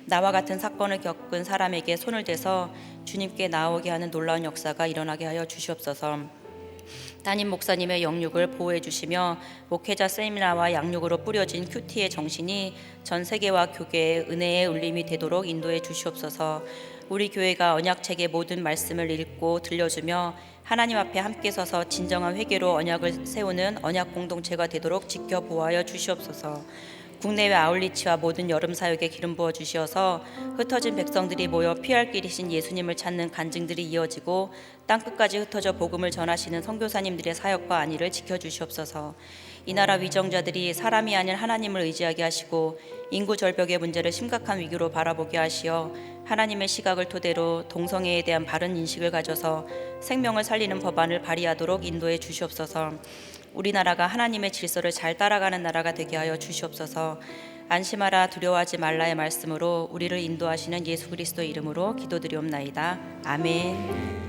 나와 같은 사건을 겪은 사람에게 손을 대서 주님께 나오게 하는 놀라운 역사가 일어나게 하여 주시옵소서. 담임 목사님의 영육을 보호해 주시며 목회자 세미나와 양육으로 뿌려진 큐티의 정신이 전 세계와 교계의 은혜의 울림이 되도록 인도해 주시옵소서. 우리 교회가 언약책의 모든 말씀을 읽고 들려주며 하나님 앞에 함께 서서 진정한 회개로 언약을 세우는 언약 공동체가 되도록 지켜보아여 주시옵소서. 국내외 아울리치와 모든 여름 사역에 기름 부어 주시어서 흩어진 백성들이 모여 피할 길이신 예수님을 찾는 간증들이 이어지고 땅끝까지 흩어져 복음을 전하시는 선교사님들의 사역과 안위를 지켜주시옵소서. 이 나라 위정자들이 사람이 아닌 하나님을 의지하게 하시고 인구 절벽의 문제를 심각한 위기로 바라보게 하시어 하나님의 시각을 토대로 동성애에 대한 바른 인식을 가져서 생명을 살리는 법안을 발의하도록 인도해 주시옵소서. 우리나라가 하나님의 질서를 잘 따라가는 나라가 되게 하여 주시옵소서. 안심하라 두려워하지 말라의 말씀으로 우리를 인도하시는 예수 그리스도의 이름으로 기도드리옵나이다. 아멘.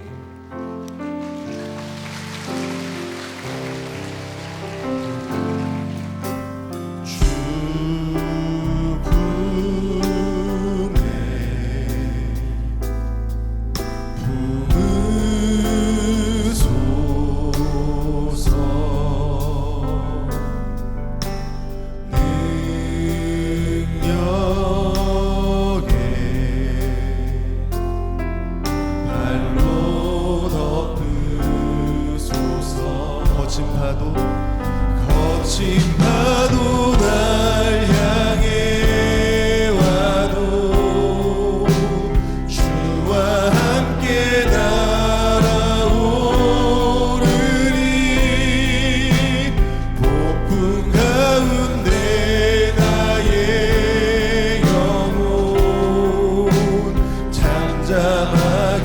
거친 파도 날 향해 와도 주와 함께 날아오르니 폭풍 가운데 나의 영혼 잠잠하게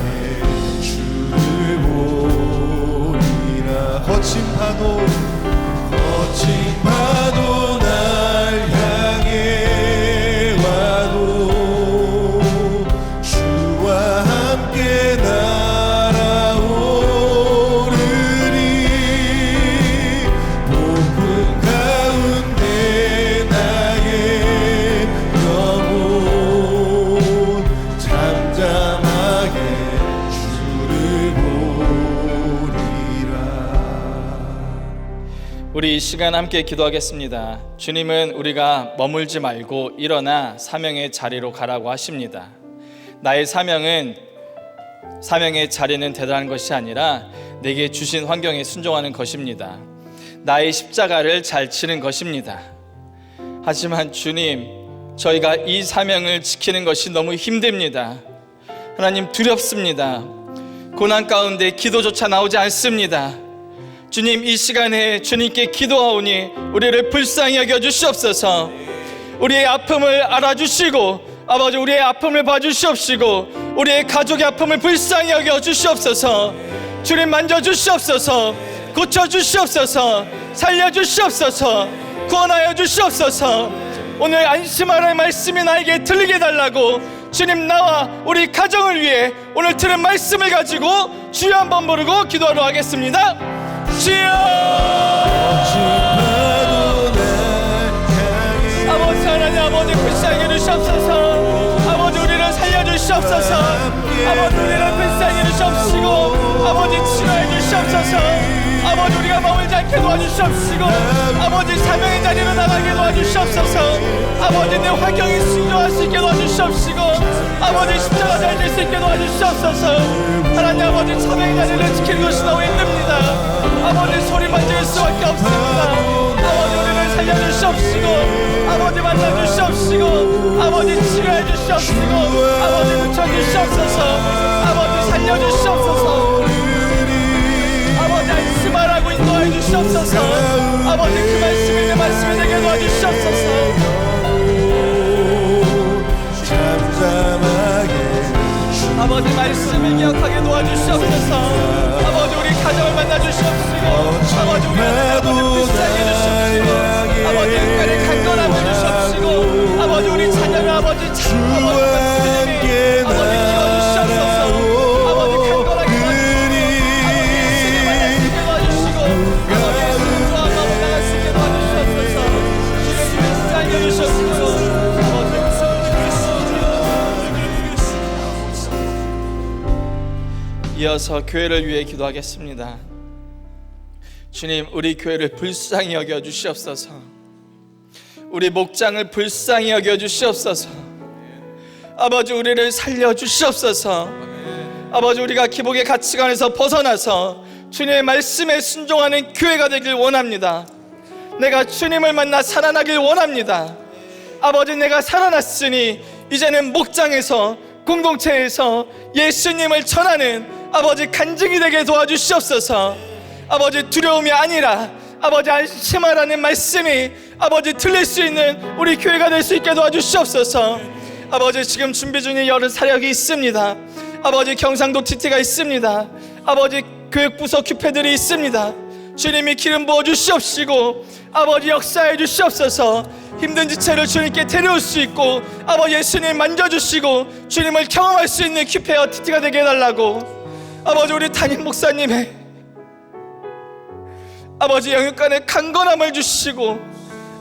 주를 보리라. 거친 파도 날 향해 와도 주와 함께 날아오르니 폭풍 가운데 나의 영혼 잠잠하게 주를 보리라. 우리 이 시간 함께 기도하겠습니다. 주님은 우리가 머물지 말고 일어나 사명의 자리로 가라고 하십니다. 나의 사명의 자리는 대단한 것이 아니라 내게 주신 환경에 순종하는 것입니다. 나의 십자가를 잘 치는 것입니다. 하지만 주님, 저희가 이 사명을 지키는 것이 너무 힘듭니다. 하나님, 두렵습니다. 고난 가운데 기도조차 나오지 않습니다. 주님, 이 시간에 주님께 기도하오니 우리를 불쌍히 여겨 주시옵소서. 우리의 아픔을 알아주시고 아버지 우리의 아픔을 봐주시옵시고 우리의 가족의 아픔을 불쌍히 여겨 주시옵소서. 주님, 만져주시옵소서. 고쳐주시옵소서. 살려주시옵소서. 구원하여 주시옵소서. 오늘 안심하라의 말씀이 나에게 들리게 해달라고 주님, 나와 우리 가정을 위해 오늘 들은 말씀을 가지고 주여 한번 부르고 기도하러 하겠습니다. 주여! 아버지 하나님, 아버지 불쌍히 주시옵소서. 아버지 우리를 살려주시옵소서. 아버지 우리를 불쌍히 주시옵시고 아버지 치료해 주시옵소서. 아버지 우리가 머물지 않게 도와주시옵시고 아버지 사명의 자리로 나가게 도와주시옵소서. 아버지 내 환경이 순종할 수 있게 도와주시옵시고 아버지 십자가 잘 될 수 있게 도와주시옵소서. 하나님 아버지 사명의 자리를 지키는 것이 너무 힘듭니다. 아버지 소리만 지을 수밖에 없습니다. 아버지 우리를 살려주시옵시고 아버지 만나주시옵시고 아버지 치료해 주시옵시고 아버지 고쳐주시옵소서. 아버지 살려주시옵소서. 아버지 안심하라고 인도해 주시옵소서. 아버지 그 말씀이 내 말씀이 되게 도와주시옵소서. 아버지 말씀을 기억하게 도와주시옵소서. 아버지 우리 가정을 만나주시옵시고 아버지 우리 아버지 불쌍히 해주시옵시고 아버지 은혜를 강건하게 해주시옵시고 아버지 우리 자녀를 아버지 아버지 키워주시옵소서. 아버지 강건하게 도와주시고 아버지 예수님 만날 수 있게 도와주시고 아버지 예수님 좋아하고 나갈 수 있게 도와주시옵소서. 주님 불쌍히 해주시옵시고 이어서 교회를 위해 기도하겠습니다. 주님, 우리 교회를 불쌍히 여겨 주시옵소서. 우리 목장을 불쌍히 여겨 주시옵소서. 아버지 우리를 살려 주시옵소서. 아버지 우리가 기복의 가치관에서 벗어나서 주님의 말씀에 순종하는 교회가 되길 원합니다. 내가 주님을 만나 살아나길 원합니다. 아버지 내가 살아났으니 이제는 목장에서 공동체에서 예수님을 전하는 아버지 간증이 되게 도와주시옵소서. 아버지 두려움이 아니라 아버지 안심하라는 말씀이 아버지 들릴 수 있는 우리 교회가 될 수 있게 도와주시옵소서. 아버지 지금 준비 중에 여러 사역이 있습니다. 아버지 경상도 TT가 있습니다. 아버지 교육부서 규패들이 있습니다. 주님이 기름 부어 주시옵시고 아버지 역사해 주시옵소서. 힘든 지체를 주님께 데려올 수 있고 아버지 예수님 만져주시고 주님을 경험할 수 있는 규패와 TT가 되게 해달라고 아버지 우리 담임 목사님의 아버지 영육간의 강건함을 주시고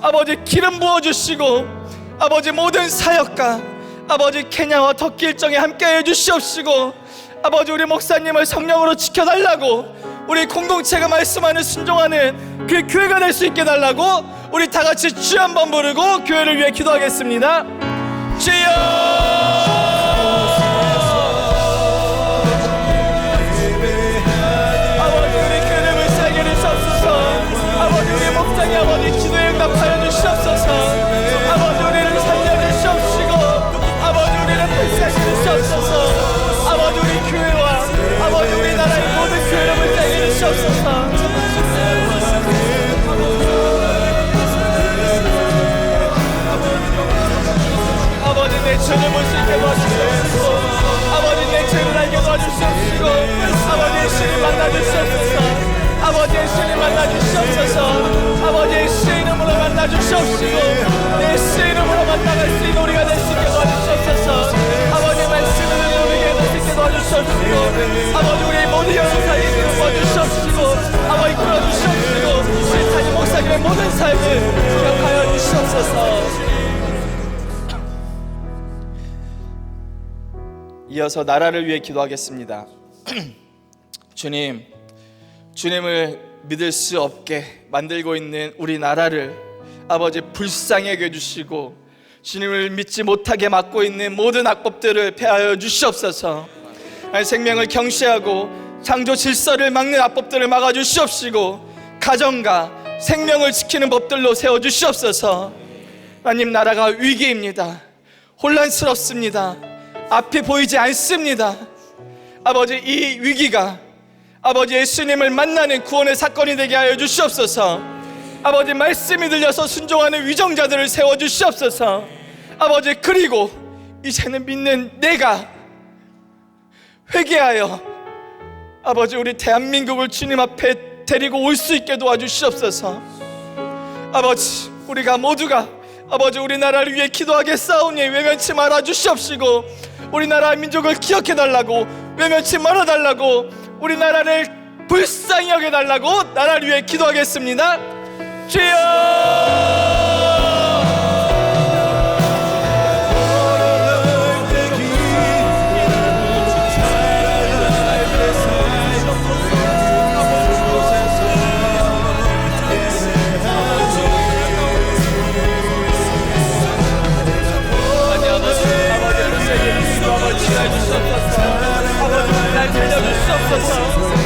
아버지 기름 부어주시고 아버지 모든 사역과 아버지 케냐와 터키 일정에 함께해 주시옵시고 아버지 우리 목사님을 성령으로 지켜달라고 우리 공동체가 말씀하는 순종하는 그 교회가 될 수 있게 달라고 우리 다같이 주여 한번 부르고 교회를 위해 기도하겠습니다. 주여 아버지 우리 교회를 불쌍히 해주시옵소서. 주시옵시고 예수 이름으로 만나갈 수 있는 우리가 될 수 있게 도와주시옵소서. 아버지 말씀을 우리에게 될 수 있게 도와주시옵시고 아버지 우리의 모든 영상이 도와주시옵시고 아버지 끌어주시옵시고 우리 담임 목사님의 모든 삶을 기억하여 주시옵소서. 이어서 나라를 위해 기도하겠습니다. 주님, 주님을 믿을 수 없게 만들고 있는 우리 나라를 아버지 불쌍하게 해주시고 주님을 믿지 못하게 막고 있는 모든 악법들을 폐하여 주시옵소서. 생명을 경시하고 창조 질서를 막는 악법들을 막아 주시옵시고 가정과 생명을 지키는 법들로 세워 주시옵소서. 하나님, 나라가 위기입니다. 혼란스럽습니다. 앞이 보이지 않습니다. 아버지, 이 위기가 아버지 예수님을 만나는 구원의 사건이 되게 하여 주시옵소서. 아버지, 말씀이 들려서 순종하는 위정자들을 세워 주시옵소서. 아버지, 그리고 이제는 믿는 내가 회개하여 아버지 우리 대한민국을 주님 앞에 데리고 올 수 있게 도와주시옵소서. 아버지, 우리가 모두가 아버지 우리나라를 위해 기도하겠사오니 외면치 말아 주시옵시고 우리나라 민족을 기억해 달라고 외면치 말아 달라고 우리나라를 불쌍히 여겨 달라고 나라를 위해 기도하겠습니다. 주여!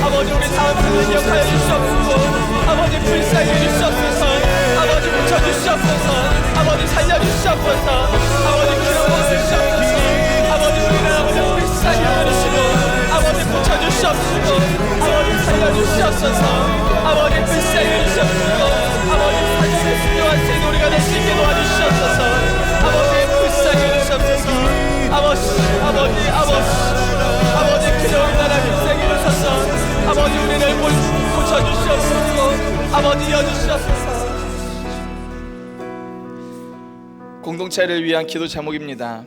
아버지 우리 다음 주를 기억하여 주시옵소서. 아버지 불쌍히 해주시옵소서. 아버지 붙여주시옵소서. 아버지 살려주시옵소서. 아버지 기도해주시옵소서. 아버지 우리는 아버지 불쌍히 해주시고 아버지 붙여주시옵소서. 아버지 살려주시옵소서. 아버지 불쌍히 해주시옵소서. 아버지 사랑의 순종한 새 우리가 될 수 있게 도와주시옵소서. 아버지 불쌍히 해주시옵소서. 아버지 그저 우리나라 불쌍히 해주셔서 아버지 우리를 고쳐주시옵소서. 아버지 이어주시옵소서. 공동체를 위한 기도 제목입니다.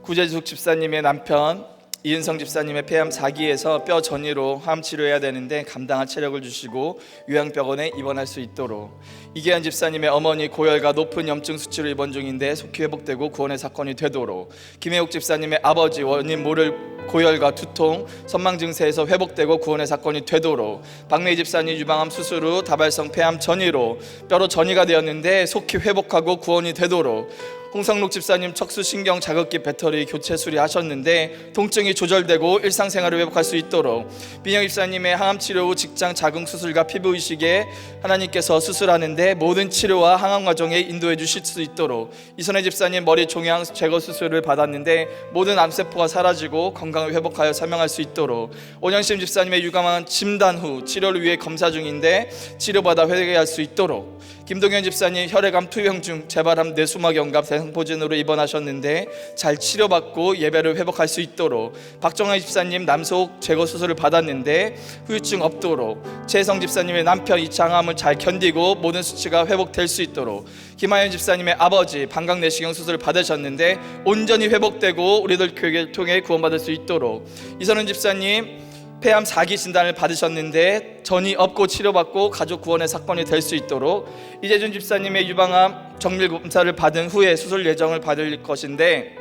구재숙 집사님의 남편 이은성 집사님의 폐암 4기에서 뼈 전이로 항암 치료해야 되는데 감당할 체력을 주시고 요양병원에 입원할 수 있도록, 이계한 집사님의 어머니 고열과 높은 염증 수치로 입원 중인데 속히 회복되고 구원의 사건이 되도록, 김혜옥 집사님의 아버지 원인 모를 고열과 두통, 선망 증세에서 회복되고 구원의 사건이 되도록, 박매희 집사님 유방암 수술 후 다발성 폐암 전이로 뼈로 전이가 되었는데 속히 회복하고 구원이 되도록, 홍성록 집사님 척수 신경 자극기 배터리 교체 수리하셨는데 통증이 조절되고 일상생활을 회복할 수 있도록, 민영 집사님의 항암 치료 후 직장 자궁 수술과 피부 이식에 하나님께서 수술하는데 모든 치료와 항암 과정에 인도해 주실 수 있도록, 이선혜 집사님 머리 종양 제거 수술을 받았는데 모든 암세포가 사라지고 건강을 회복하여 사명할 수 있도록, 오년심 집사님의 유감암 진단 후 치료를 위해 검사 중인데 치료받아 회개할 수 있도록, 김동현 집사님 혈액암 투병 중 재발암 뇌수막 연갑 대상포진으로 입원하셨는데 잘 치료받고 예배를 회복할 수 있도록, 박정환 집사님 남속 제거 수술을 받았는데 후유증 없도록, 최성 집사님의 남편 이장암을 잘 견디고 모든 수치가 회복될 수 있도록, 김하연 집사님의 아버지 방광 내시경 수술을 받으셨는데 온전히 회복되고 우리들 교회를 통해 구원받을 수 있도록, 이선은 집사님 폐암 4기 진단을 받으셨는데 전이 없고 치료받고 가족 구원의 사건이 될 수 있도록, 이재준 집사님의 유방암 정밀 검사를 받은 후에 수술 예정을 받을 것인데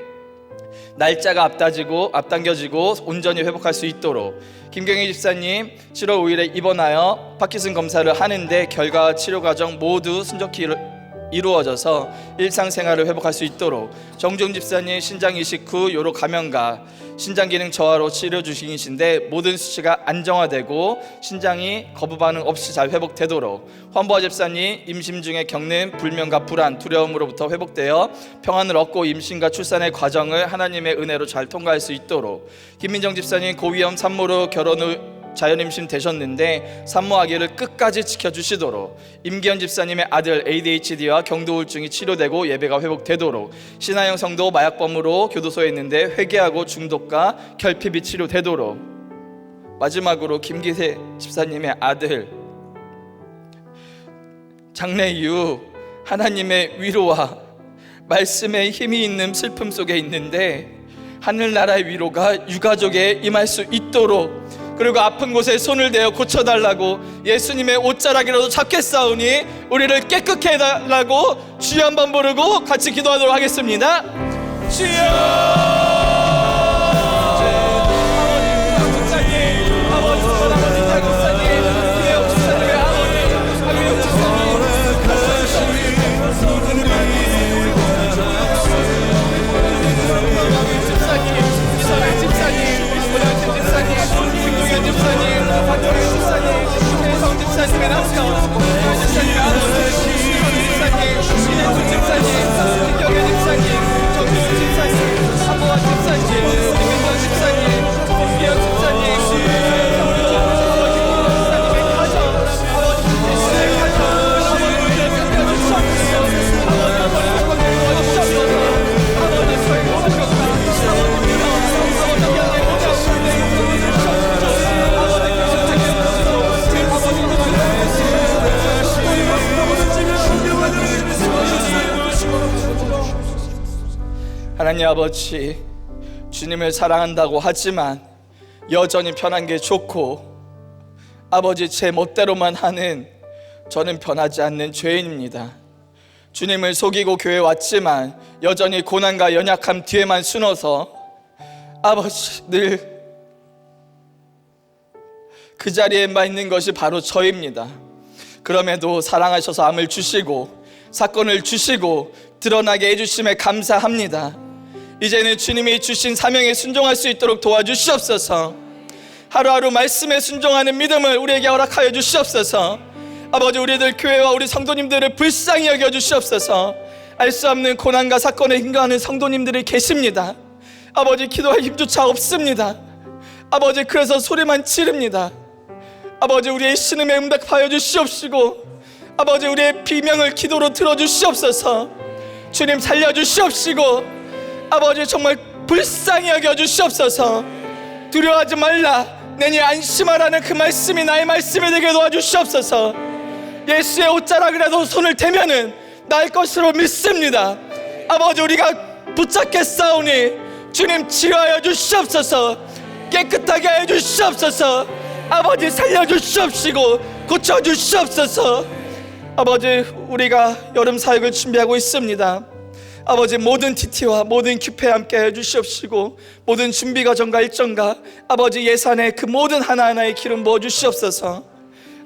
날짜가 앞당겨지고 온전히 회복할 수 있도록, 김경희 집사님 7월 5일에 입원하여 파킨슨 검사를 하는데 결과 치료 과정 모두 순적히 이루어져서 일상생활을 회복할 수 있도록, 정중 집사님 신장 이식 후 요로 감염과 신장 기능 저하로 치료 중이신데 모든 수치가 안정화되고 신장이 거부 반응 없이 잘 회복되도록, 환보아 집사님 임신 중에 겪는 불면과 불안, 두려움으로부터 회복되어 평안을 얻고 임신과 출산의 과정을 하나님의 은혜로 잘 통과할 수 있도록, 김민정 집사님 고위험 산모로 결혼 후 자연임신 되셨는데 산모 아기를 끝까지 지켜주시도록, 임기현 집사님의 아들 ADHD와 경도우울증이 치료되고 예배가 회복되도록, 신하영 성도 마약범으로 교도소에 있는데 회개하고 중독과 결핍이 치료되도록, 마지막으로 김기세 집사님의 아들 장래 이후 하나님의 위로와 말씀의 힘이 있는 슬픔 속에 있는데, 하늘나라의 위로가 유가족에 임할 수 있도록, 그리고 아픈 곳에 손을 대어 고쳐달라고 예수님의 옷자락이라도 잡겠사오니 우리를 깨끗게 해달라고 주여 한번 부르고 같이 기도하도록 하겠습니다. 주여! 하나님 아버지, 주님을 사랑한다고 하지만 여전히 편한 게 좋고, 아버지 제 멋대로만 하는 저는 변하지 않는 죄인입니다. 주님을 속이고 교회에 왔지만 여전히 고난과 연약함 뒤에만 숨어서 아버지 늘 그 자리에만 있는 것이 바로 저입니다. 그럼에도 사랑하셔서 암을 주시고 사건을 주시고 드러나게 해주심에 감사합니다. 이제는 주님이 주신 사명에 순종할 수 있도록 도와주시옵소서. 하루하루 말씀에 순종하는 믿음을 우리에게 허락하여 주시옵소서. 아버지, 우리들 교회와 우리 성도님들을 불쌍히 여겨주시옵소서. 알 수 없는 고난과 사건에 힘겨워하는 성도님들이 계십니다. 아버지, 기도할 힘조차 없습니다. 아버지, 그래서 소리만 지릅니다. 아버지, 우리의 신음에 응답하여 주시옵시고, 아버지, 우리의 비명을 기도로 들어주시옵소서. 주님 살려주시옵시고, 아버지 정말 불쌍히 여겨주시옵소서. 두려워하지 말라, 내니 안심하라는 그 말씀이 나의 말씀이 되게 도와주시옵소서. 예수의 옷자락이라도 손을 대면은 나의 것으로 믿습니다. 아버지, 우리가 붙잡겠사오니 주님 치료하여 주시옵소서. 깨끗하게 하여 주시옵소서. 아버지 살려주시옵시고 고쳐주시옵소서. 아버지, 우리가 여름 사역을 준비하고 있습니다. 아버지, 모든 TT와 모든 큐페에 함께 해주시옵시고, 모든 준비 과정과 일정과 아버지 예산의 그 모든 하나하나의 기름 부어주시옵소서.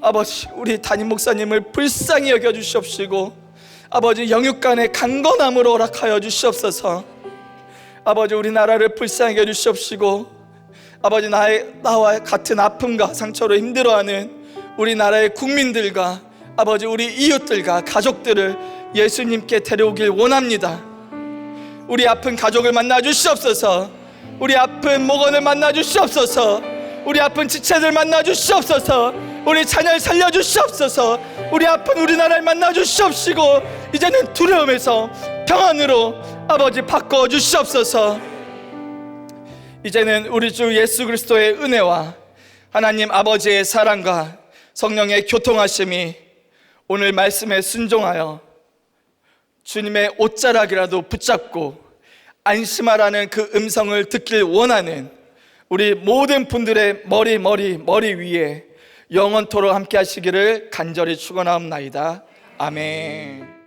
아버지, 우리 담임 목사님을 불쌍히 여겨주시옵시고, 아버지 영육간의 강건함으로 허락하여 주시옵소서. 아버지, 우리나라를 불쌍히 여겨주시옵시고, 아버지 나와 같은 아픔과 상처로 힘들어하는 우리나라의 국민들과 아버지 우리 이웃들과 가족들을 예수님께 데려오길 원합니다. 우리 아픈 가족을 만나 주시옵소서. 우리 아픈 목원을 만나 주시옵소서. 우리 아픈 지체들 만나 주시옵소서. 우리 자녀를 살려 주시옵소서. 우리 아픈 우리나라를 만나 주시옵시고, 이제는 두려움에서 평안으로 아버지 바꿔 주시옵소서. 이제는 우리 주 예수 그리스도의 은혜와 하나님 아버지의 사랑과 성령의 교통하심이 오늘 말씀에 순종하여 주님의 옷자락이라도 붙잡고 안심하라는 그 음성을 듣길 원하는 우리 모든 분들의 머리 위에 영원토록 함께 하시기를 간절히 축원하옵나이다. 아멘.